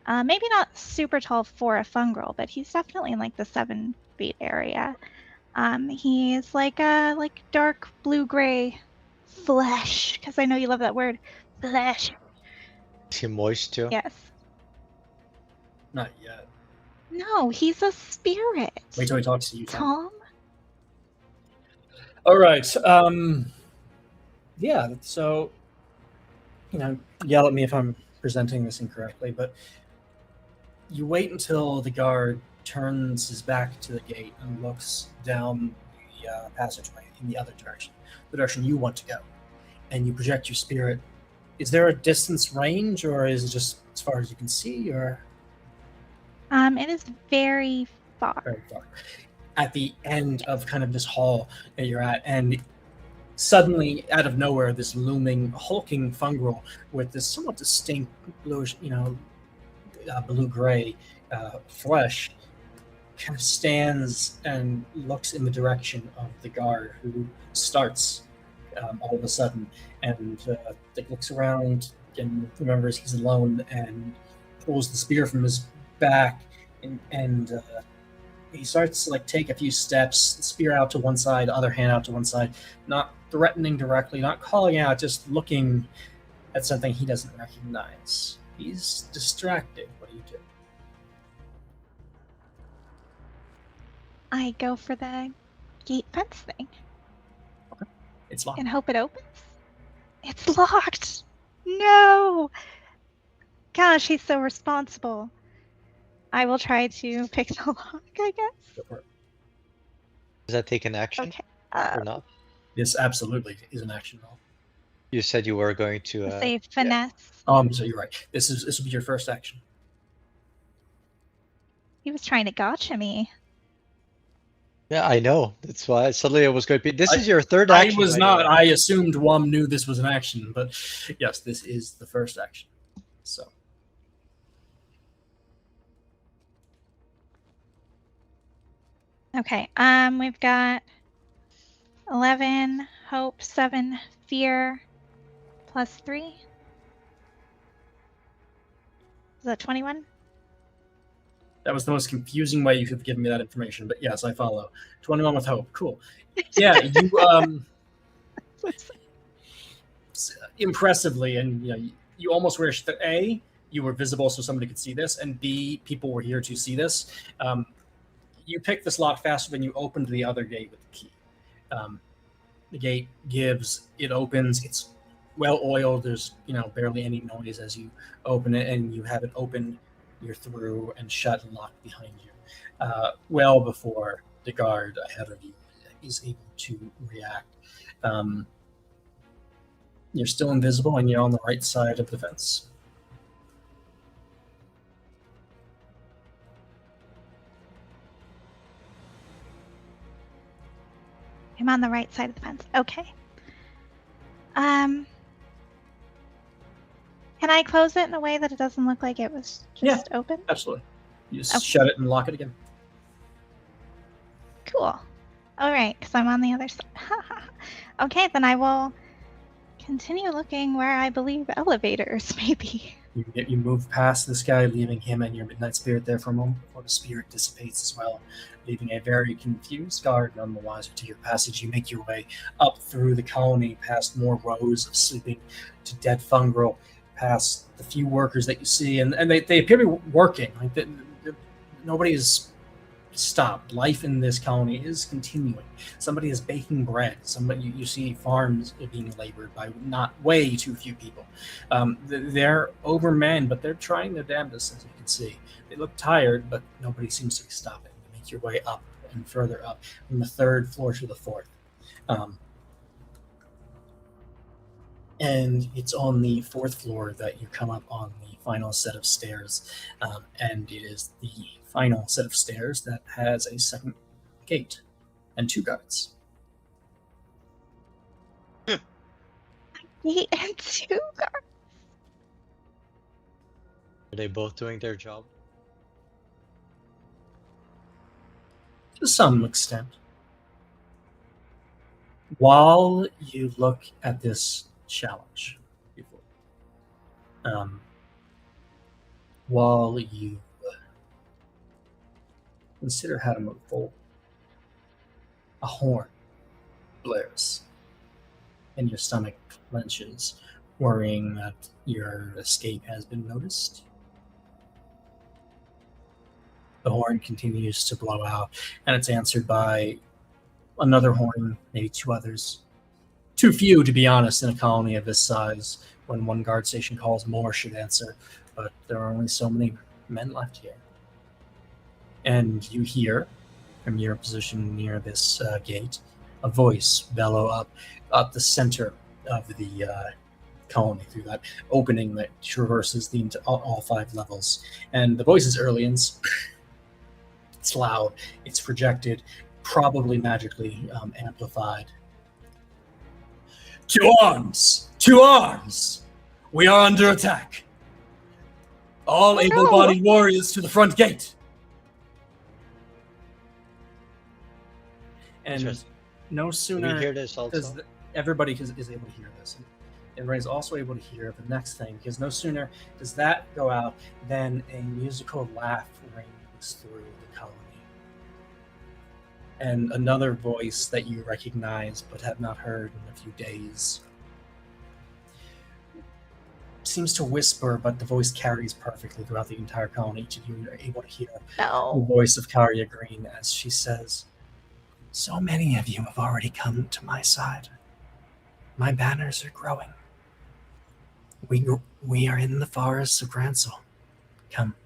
Maybe not super tall for a fungal, but he's definitely in like the 7 feet area. He's like dark blue-gray flesh, because I know you love that word, flesh. Is he moist too? Yes. Not yet. No, he's a spirit. Wait till he talks to you, Tom. Tom? All right. Yeah, so, yell at me if I'm presenting this incorrectly, but you wait until the guard turns his back to the gate and looks down the passageway in the other direction, the direction you want to go, and you project your spirit. Is there a distance range, or is it just as far as you can see, or? It is very far. Very far. At the end of kind of this hall that you're at, and suddenly, out of nowhere, this looming, hulking fungal with this somewhat distinct bluish, blue-gray flesh kind of stands and looks in the direction of the guard, who starts all of a sudden, and looks around and remembers he's alone and pulls the spear from his back, and he starts to take a few steps, spear out to one side, other hand out to one side, not threatening directly, not calling out, just looking at something he doesn't recognize. He's distracted. What do you do? I go for the gate fence thing. Okay. It's locked. And hope it opens. It's locked. No. Gosh, he's so responsible. I will try to pick the lock, I guess. Go for it. Does that take an action Okay. or not? This absolutely is an action roll. You said you were going to. Say finesse. So you're right. This will be your first action. He was trying to gotcha me. Yeah, I know. That's why suddenly I was going to be. This is your third action. I was by the not. way. I assumed Wom knew this was an action, but yes, this is the first action. So. Okay. We've got 11 hope, 7 fear, plus 3. Is that 21? That was the most confusing way you could have given me that information, but yes, I follow. 21 with hope. Cool. Yeah, you impressively, and you almost wish that A, you were visible so somebody could see this, and B, people were here to see this. You picked this lock faster than you opened the other gate with the key. The gate gives, it opens, it's well oiled, there's barely any noise as you open it, and you have it open, you're through and shut and locked behind you, well before the guard ahead of you is able to react. You're still invisible, and you're on the right side of the fence. I'm on the right side of the fence. Okay. Can I close it in a way that it doesn't look like it was just open? Absolutely. You just shut it and lock it again. Cool. All right, because I'm on the other side. Okay, then I will continue looking where I believe elevators may be. You move past this guy, leaving him and your Midnight Spirit there for a moment before the spirit dissipates as well, leaving a very confused guard none the wiser to your passage. You make your way up through the colony, past more rows of sleeping to dead fungal, past the few workers that you see, and they appear to be working. Nobody's stop. Life in this colony is continuing. Somebody is baking bread. Somebody, you see farms being labored by not way too few people. They're overmanned, but they're trying their damnedest, as you can see. They look tired, but nobody seems to be stopping. You make your way up and further up from the 3rd floor to the 4th. And it's on the 4th floor that you come up on the final set of stairs. And it is the final set of stairs that has a second gate and 2 guards. Gate and 2 guards. Are they both doing their job? To some extent. While you look at this challenge, while you consider how to move forward, a horn blares and your stomach clenches, worrying that your escape has been noticed. The horn continues to blow out, and it's answered by another horn, maybe 2 others. Too few, to be honest, in a colony of this size. When one guard station calls, more should answer, but there are only so many men left here. And you hear, from your position near this gate, a voice bellow up the center of the colony through that opening that traverses all 5 levels. And the voice is Erlian's. It's loud, it's projected, probably magically amplified. To arms! To arms! We are under attack! All able-bodied warriors to the front gate! And no sooner... Do we hear this also? Everybody is able to hear this. Everybody's also able to hear the next thing, because no sooner does that go out than a musical laugh rings through the colony. And another voice that you recognize but have not heard in a few days seems to whisper, but the voice carries perfectly throughout the entire colony. Each of you are able to hear the voice of Karya Green as she says, "So many of you have already come to my side. My banners are growing. We are in the forests of Gransel. Come,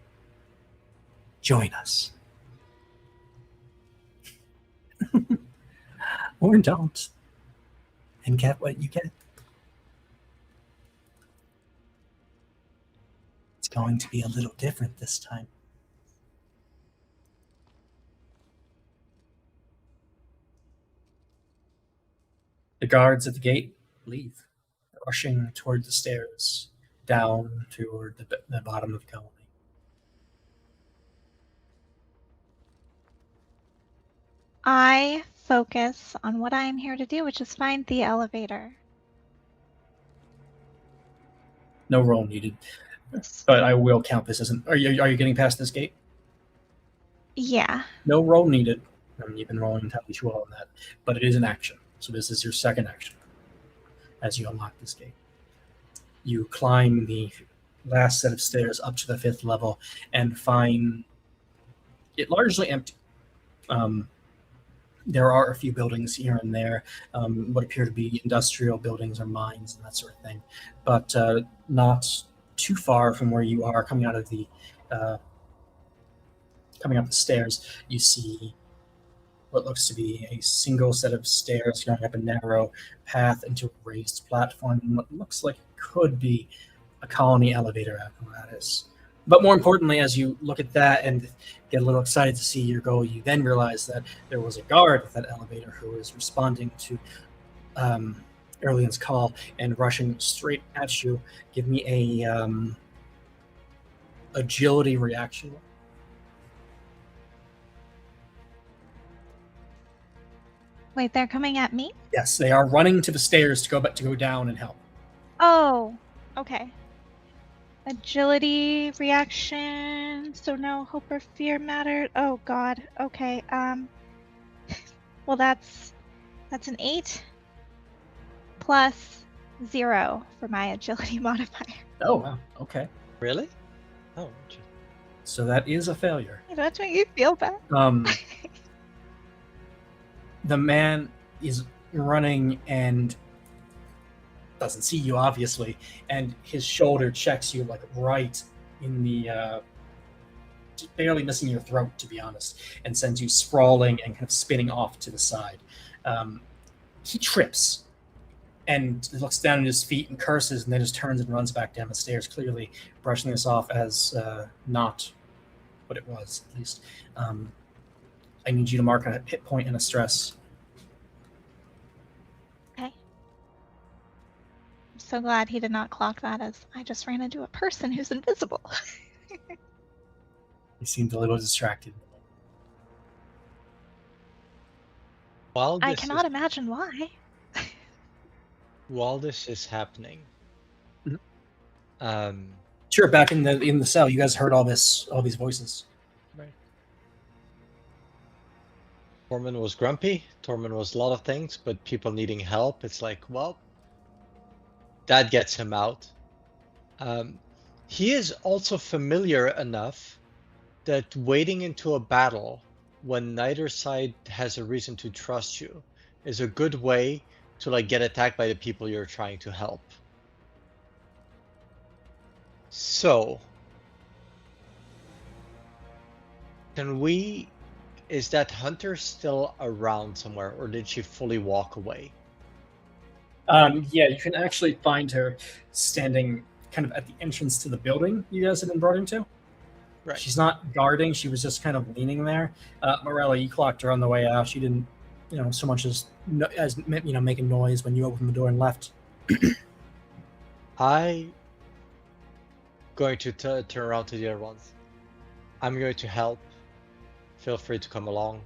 join us." Or don't, and get what you get. It's going to be a little different this time. The guards at the gate leave, rushing toward the stairs, down toward the bottom of the colony. I focus on what I am here to do, which is find the elevator. No roll needed, but I will count this as an... Are you getting past this gate? Yeah. No roll needed. You've been rolling entirely too well on that, but it is an action. So this is your second action as you unlock this gate. You climb the last set of stairs up to the 5th level and find it largely empty. There are a few buildings here and there, what appear to be industrial buildings or mines and that sort of thing, but not too far from where you are. Coming up the stairs, you see what looks to be a single set of stairs going up a narrow path into a raised platform, and what looks like it could be a colony elevator apparatus. But more importantly, as you look at that and get a little excited to see your goal, you then realize that there was a guard at that elevator who was responding to Erlian's call and rushing straight at you. Give me a agility reaction. Wait, they're coming at me? Yes, they are running to the stairs to go down and help. Oh, okay. Agility reaction, so no hope or fear mattered. Oh god. Okay. Well, that's an 8 plus 0 for my agility modifier. Oh wow. Okay. Really? Oh, So that is a failure. Don't make you feel bad. The man is running and doesn't see you, obviously, and his shoulder checks you like right in the just barely missing your throat, to be honest, and sends you sprawling and kind of spinning off to the side. He trips and looks down at his feet and curses, and then just turns and runs back down the stairs, clearly brushing this off as not what it was, at least. I need you to mark a hit point and a stress. Okay. I'm so glad he did not clock that as I just ran into a person who's invisible. He seemed a little distracted. While I this cannot imagine why. while this is happening, Sure, back in the cell, you guys heard all these voices. right. Tormund was grumpy. Tormund was a lot of things, but people needing help, it's like, well, that gets him out. He is also familiar enough that wading into a battle when neither side has a reason to trust you is a good way to like get attacked by the people you're trying to help. So, is that hunter still around somewhere, or did she fully walk away? Yeah, you can actually find her standing kind of at the entrance to the building you guys had been brought into. Right. She's not guarding; she was just kind of leaning there. Morella, you clocked her on the way out. She didn't, so much as making noise when you opened the door and left. I going to turn around to the other ones. I'm going to help. Feel free to come along.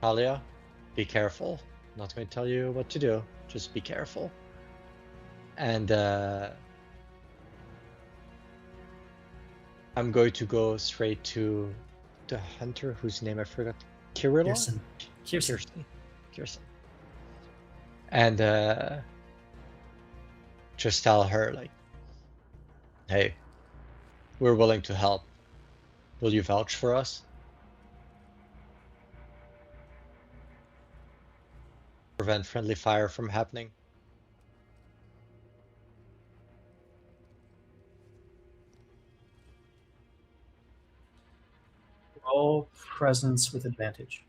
Talia, be careful. Not going to tell you what to do. Just be careful. And I'm going to go straight to the hunter whose name I forgot. Kirsten. And just tell her, like, hey, we're willing to help. Will you vouch for us? Prevent friendly fire from happening. Roll presence with advantage.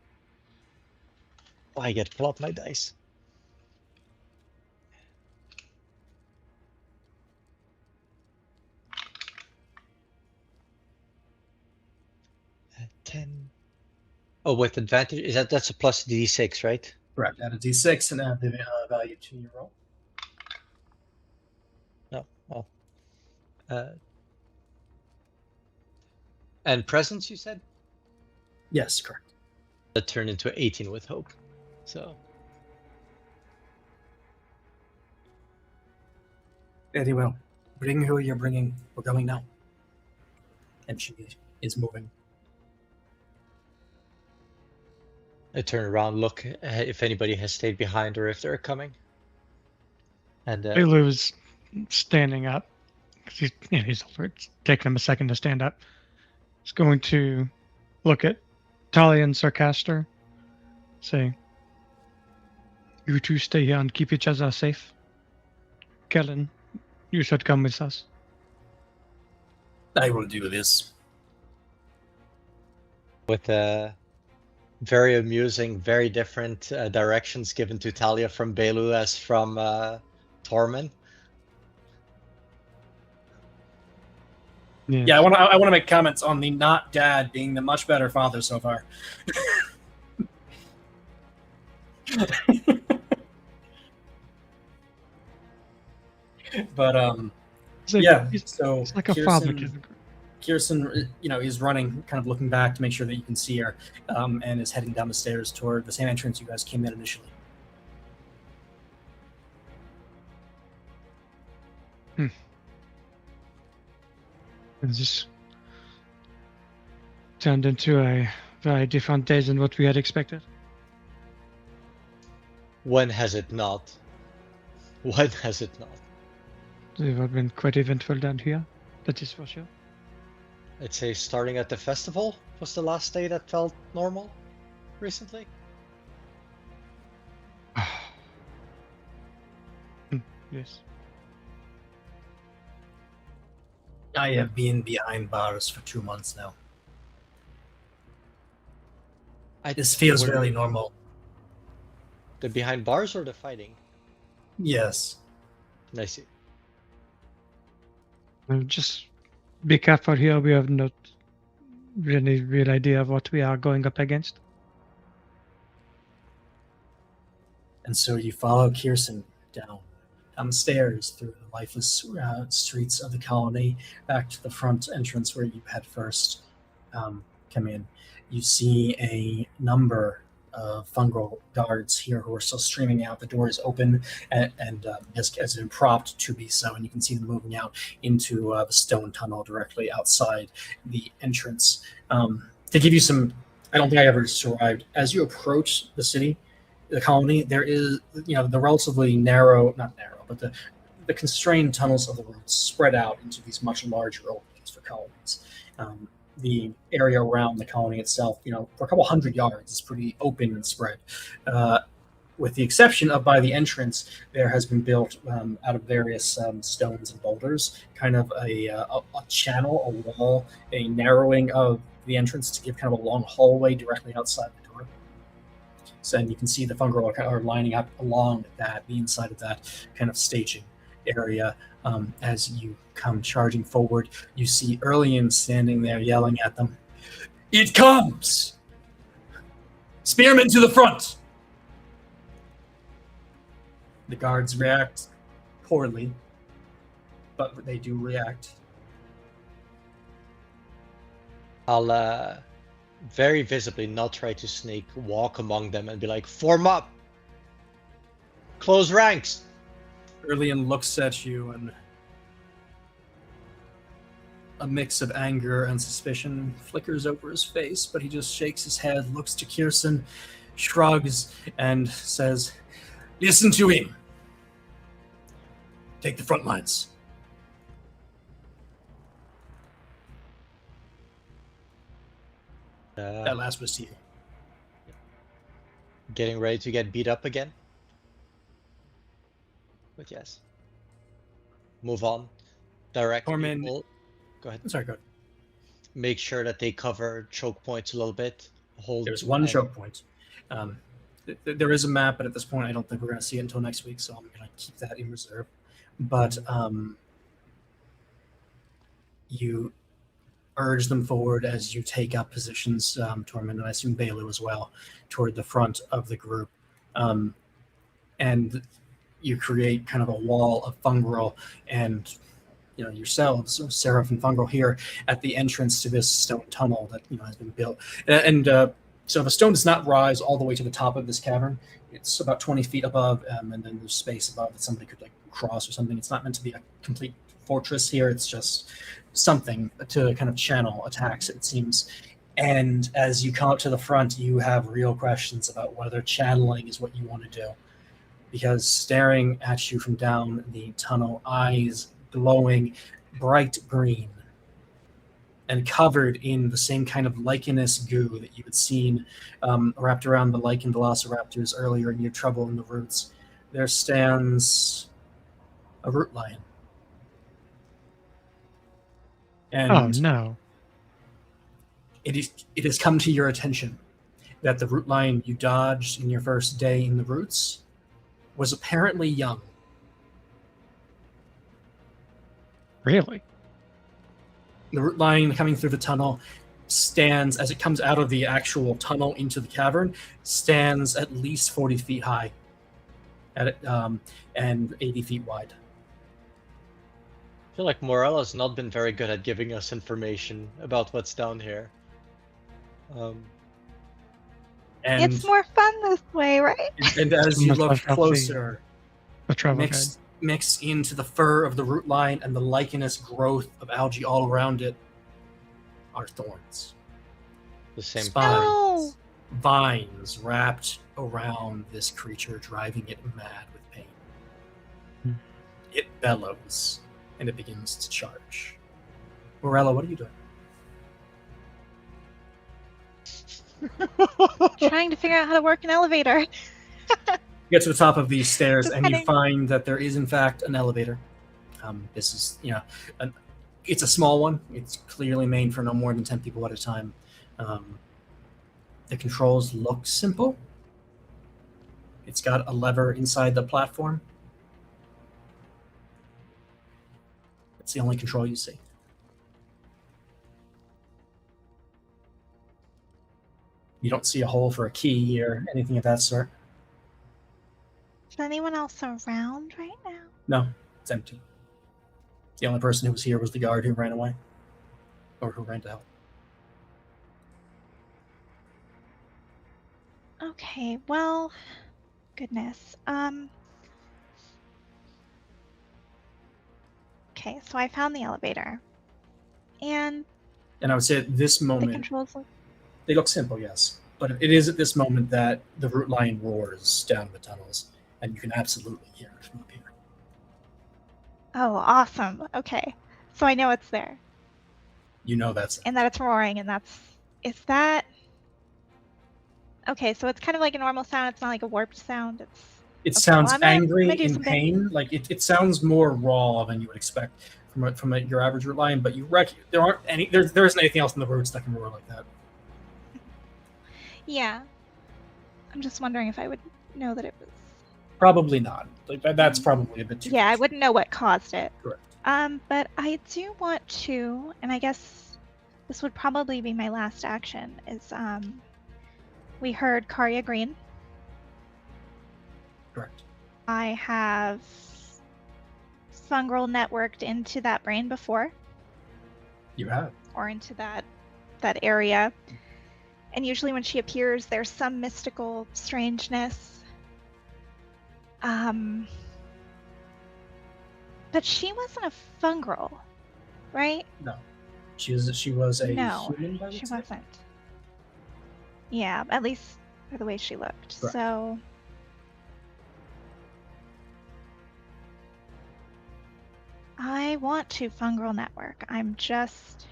I get to pull up my dice. At 10. Oh, with advantage? Is that's a plus d6, right? Correct. Add a d6 and add the value to your roll. No. Oh. And presence, you said? Yes, correct. That turned into 18 with hope. So. Very well. Bring who you're bringing. We're going now. And she is moving. I turn around, look if anybody has stayed behind or if they're coming. And Bailu's standing up. He's older. It's taken him a second to stand up. He's going to look at Talia and Sarcaster. Say, you two stay here and keep each other safe. Kellen, you should come with us. I will do this. with very amusing, very different directions given to Talia from Belu as from Tormund. Yeah, I want to make comments on the not dad being the much better father so far. But yeah. So it's like a father to the group. Kirsten, is running, kind of looking back to make sure that you can see her, and is heading down the stairs toward the same entrance you guys came in initially. And this turned into a very different day than what we had expected. When has it not? When has it not? They have been quite eventful down here, that is for sure. I'd say starting at the festival was the last day that felt normal recently. Yes. I have been behind bars for 2 months now. This feels Were very normal. the behind bars or the fighting? Yes. I see. Just be careful here. We have not really real idea of what we are going up against. And so you follow Kirsten down the stairs through the lifeless streets of the colony back to the front entrance where you had first come in. You see a number of fungal guards here who are still streaming out. The door is open and has been propped to be so, and you can see them moving out into the stone tunnel directly outside the entrance. To give you some, I don't think I ever described, as you approach the city, the colony, there is, the relatively not narrow, but the constrained tunnels of the roads spread out into these much larger openings for colonies. The area around the colony itself, for a couple hundred yards, is pretty open and spread. With the exception of by the entrance, there has been built out of various stones and boulders, kind of a channel, a wall, a narrowing of the entrance to give kind of a long hallway directly outside the door. So, and you can see the fungal are lining up along the inside of that kind of staging area. As you come charging forward, you see Erlian standing there yelling at them. "It comes! Spearmen to the front!" The guards react poorly, but they do react. I'll very visibly not try to walk among them and be like, "Form up! Close ranks!" Erlian looks at you, and a mix of anger and suspicion flickers over his face, but he just shakes his head, looks to Kirsten, shrugs, and says, "Listen to him. Take the front lines." That last was to you. Getting ready to get beat up again. But yes. Move on. Direct Tormund- people. Go ahead. I'm sorry, go ahead. Make sure that they cover choke points a little bit. There's one choke point. There is a map, but at this point, I don't think we're going to see it until next week, so I'm going to keep that in reserve. But you urge them forward as you take up positions, Tormund, and I assume Bailu as well, toward the front of the group. And you create kind of a wall of fungal and yourselves, Seraph and Fungal, here at the entrance to this stone tunnel that has been built. And so the stone does not rise all the way to the top of this cavern. It's about 20 feet above, and then there's space above that somebody could cross or something. It's not meant to be a complete fortress here. It's just something to kind of channel attacks, it seems. And as you come up to the front, you have real questions about whether channeling is what you want to do. Because staring at you from down the tunnel, eyes glowing bright green and covered in the same kind of lichenous goo that you had seen wrapped around the lichen velociraptors earlier in your trouble in the roots, there stands a root lion. And Oh no. it has come to your attention that the root lion you dodged in your first day in the roots was apparently young. Really? The root lion coming through the tunnel stands, as it comes out of the actual tunnel into the cavern, stands at least 40 feet high and 80 feet wide. I feel like Morella's not been very good at giving us information about what's down here. And, It's more fun this way, right? and as you Much look less healthy. closer, A travel guide. mixed into the fur of the root lion and the lichenous growth of algae all around it are thorns. The same Spines, No. vines wrapped around this creature, driving it mad with pain. Hmm. It bellows and it begins to charge. Morella, what are you doing? Trying to figure out how to work an elevator. You get to the top of these stairs, Just and you kinda- find that there is, in fact, an elevator. This is, it's a small one. It's clearly made for no more than 10 people at a time. The controls look simple. It's got a lever inside the platform. It's the only control you see. You don't see a hole for a key or anything of that sort. Is anyone else around right now? No, it's empty. The only person who was here was the guard who ran away. Or who ran to help. Okay, well, goodness. Okay, so I found the elevator. And And I would say at this the moment, controls look... they look simple, yes. But it is at this moment that the root line roars down the tunnels, and you can absolutely hear it from up here. Oh, awesome. Okay. So I know it's there. You know that's it. And that it's roaring, and that's... Is that... Okay, so it's kind of like a normal sound. It's not like a warped sound. It's... It Okay, sounds well, I'm gonna angry, do in something. pain. Like it sounds more raw than you would expect from your average root line. But there aren't any. There isn't anything else in the roots that can roar like that. Yeah. I'm just wondering if I would know that it was... Probably not. Like that's probably a bit too. Yeah, I much. wouldn't know what caused it. Correct. But I do want to, and I guess this would probably be my last action, is we heard Karya Green. Correct. I have fungal networked into that brain before, You have. or into that area. And usually when she appears, there's some mystical strangeness. But she wasn't a fungal, right? No. She was a No, human. I would she say. wasn't. Yeah, at least by the way she looked. Correct. So I want to fungal network. I'm just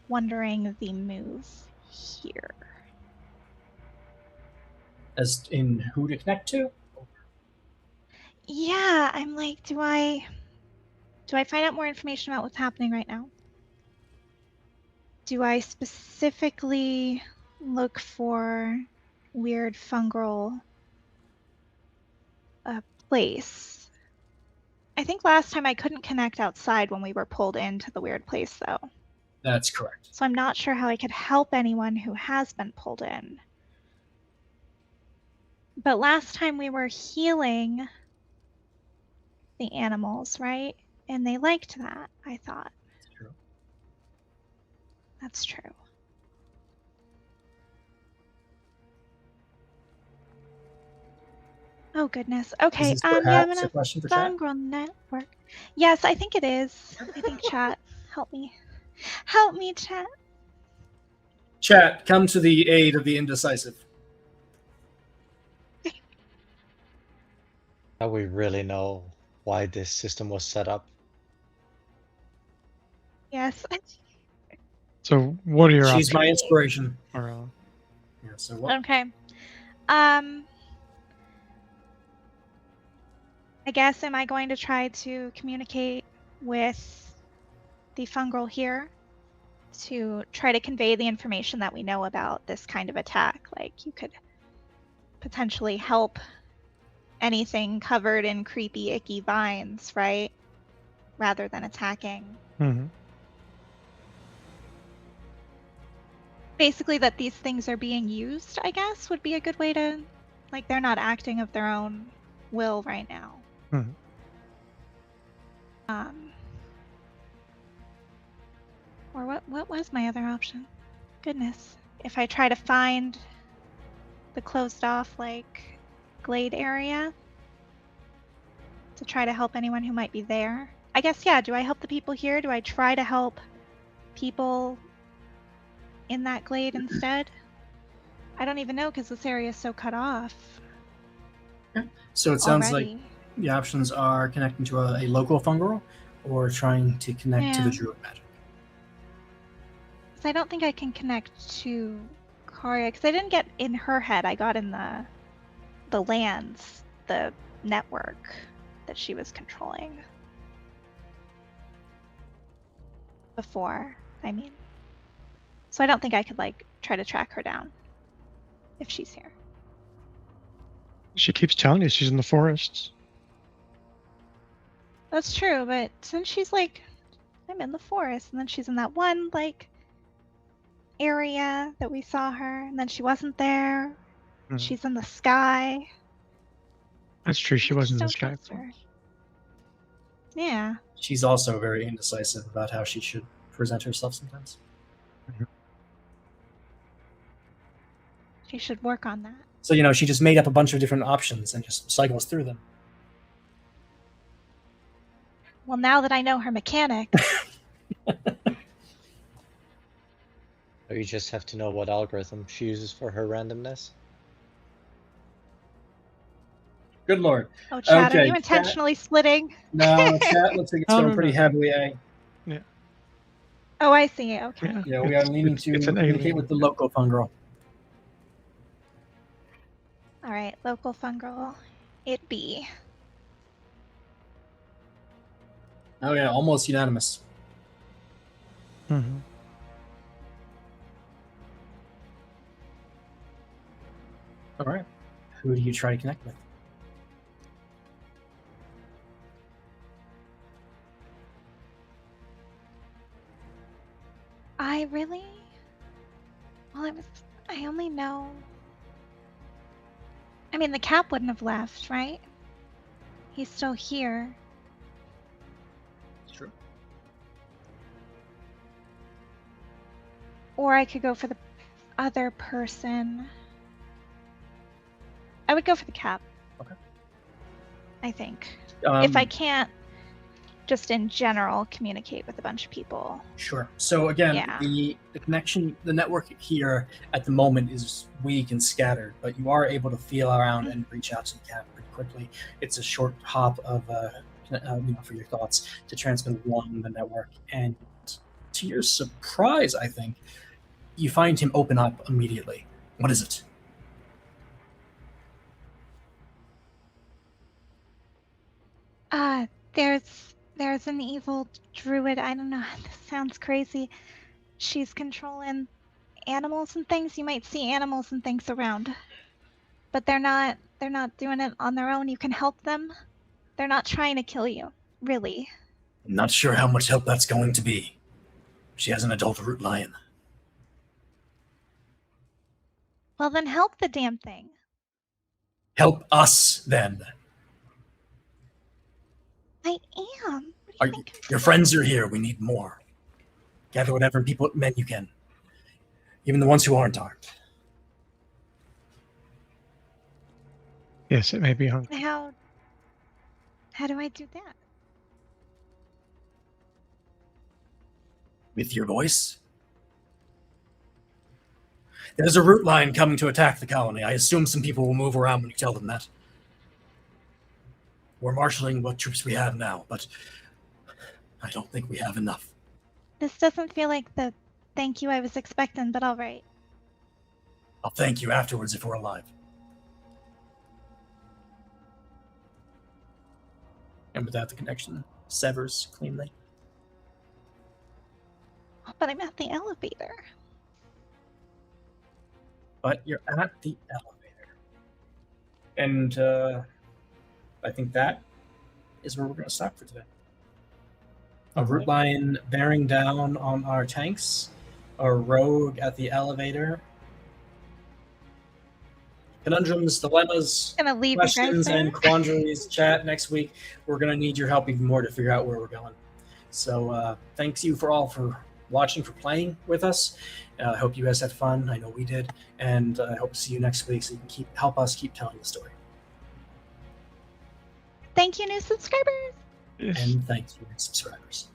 wondering the move here. As in who to connect to? Yeah, I'm like, do I find out more information about what's happening right now? Do I specifically look for weird fungal place? I think last time I couldn't connect outside when we were pulled into the weird place, though. That's correct. So I'm not sure how I could help anyone who has been pulled in. But last time we were healing the animals, right? And they liked that, I thought. That's true. That's true. Oh goodness. Okay. Is this Yeah, I'm perhaps gonna a question for chat? fungal network. Yes, I think it is. I think chat. Help me. Help me, chat. Chat, come to the aid of the indecisive. Now we really know why this system was set up. Yes. So what are your She's my options? inspiration. Morella? Yeah, so what? Okay. I guess, am I going to try to communicate with the fungal here to try to convey the information that we know about this kind of attack? Like, you could potentially help anything covered in creepy, icky vines, right? Rather than attacking. Mm-hmm. Basically, that these things are being used, I guess, would be a good way to... Like, they're not acting of their own will right now. Mhm. Or what was my other option? Goodness. If I try to find the closed off, like, glade area to try to help anyone who might be there. I guess, yeah, do I help the people here? Do I try to help people in that glade instead? I don't even know because this area is so cut off So it sounds like already. the options are connecting to a local fungal or trying to connect to the Yeah. druid magic. So I don't think I can connect to Korea, because I didn't get in her head. I got in the lands, the network that she was controlling. Before, I mean. So I don't think I could, like, try to track her down if she's here. She keeps telling you she's in the forests. That's true, but since she's like, I'm in the forest, and then she's in that one, like, area that we saw her, and then she wasn't there. Mhm. She's in the sky. That's true. She I was just in the don't sky. trust her. Yeah. She's also very indecisive about how she should present herself sometimes. She should work on that. So, you know, she just made up a bunch of different options and just cycles through them. Well, now that I know her mechanics, Or you just have to know what algorithm she uses for her randomness. Good lord. oh, Chad, are Okay, you intentionally splitting? No, chat looks like it's Oh, going no, pretty no. heavily A. Oh, I see. Okay. Yeah. Yeah, we are leaning to it's an communicate alien. with the local fungal. All right, local fungal. It be. Oh yeah, almost unanimous. Mhm. All right. Who do you try to connect with? I really. Well, I only know. I mean, the cap wouldn't have left, right? He's still here. It's true. Or I could go for the other person. I would go for the cap. Okay. I think. If I Um, can't just in general communicate with a bunch of people. Sure. So again, Yeah. the connection, the network here at the moment is weak and scattered, but you are able to feel around and reach out to the cat pretty quickly. It's a short hop of, for your thoughts to transmit along the network, and to your surprise, I think you find him open up immediately. What is it? There's an evil druid. I don't know. This sounds crazy. She's controlling animals and things. You might see animals and things around, but they're not doing it on their own. You can help them. They're not trying to kill you, really. I'm not sure how much help that's going to be. She has an adult root lion. Well, then help the damn thing. Help us, then. I am. What do you think? Your friends are here. We need more. Gather whatever men you can. Even the ones who aren't armed. Yes, it may be hungry. How do I do that? With your voice? There's a root line coming to attack the colony. I assume some people will move around when you tell them that. We're marshaling what troops we have now, but I don't think we have enough. This doesn't feel like the thank you I was expecting, but all right. I'll thank you afterwards if we're alive. And with that, the connection severs cleanly. But I'm at the elevator. But you're at the elevator. And I think that is where we're going to stop for today. A root line bearing down on our tanks, a rogue at the elevator, conundrums, dilemmas, I'm gonna leave you guys questions, there. and quandaries chat next week. We're going to need your help even more to figure out where we're going. So thanks you for all for watching, for playing with us. I hope you guys had fun. I know we did. And I hope to see you next week so you can help us keep telling the story. Thank you, new subscribers. Yes. And thank you, subscribers.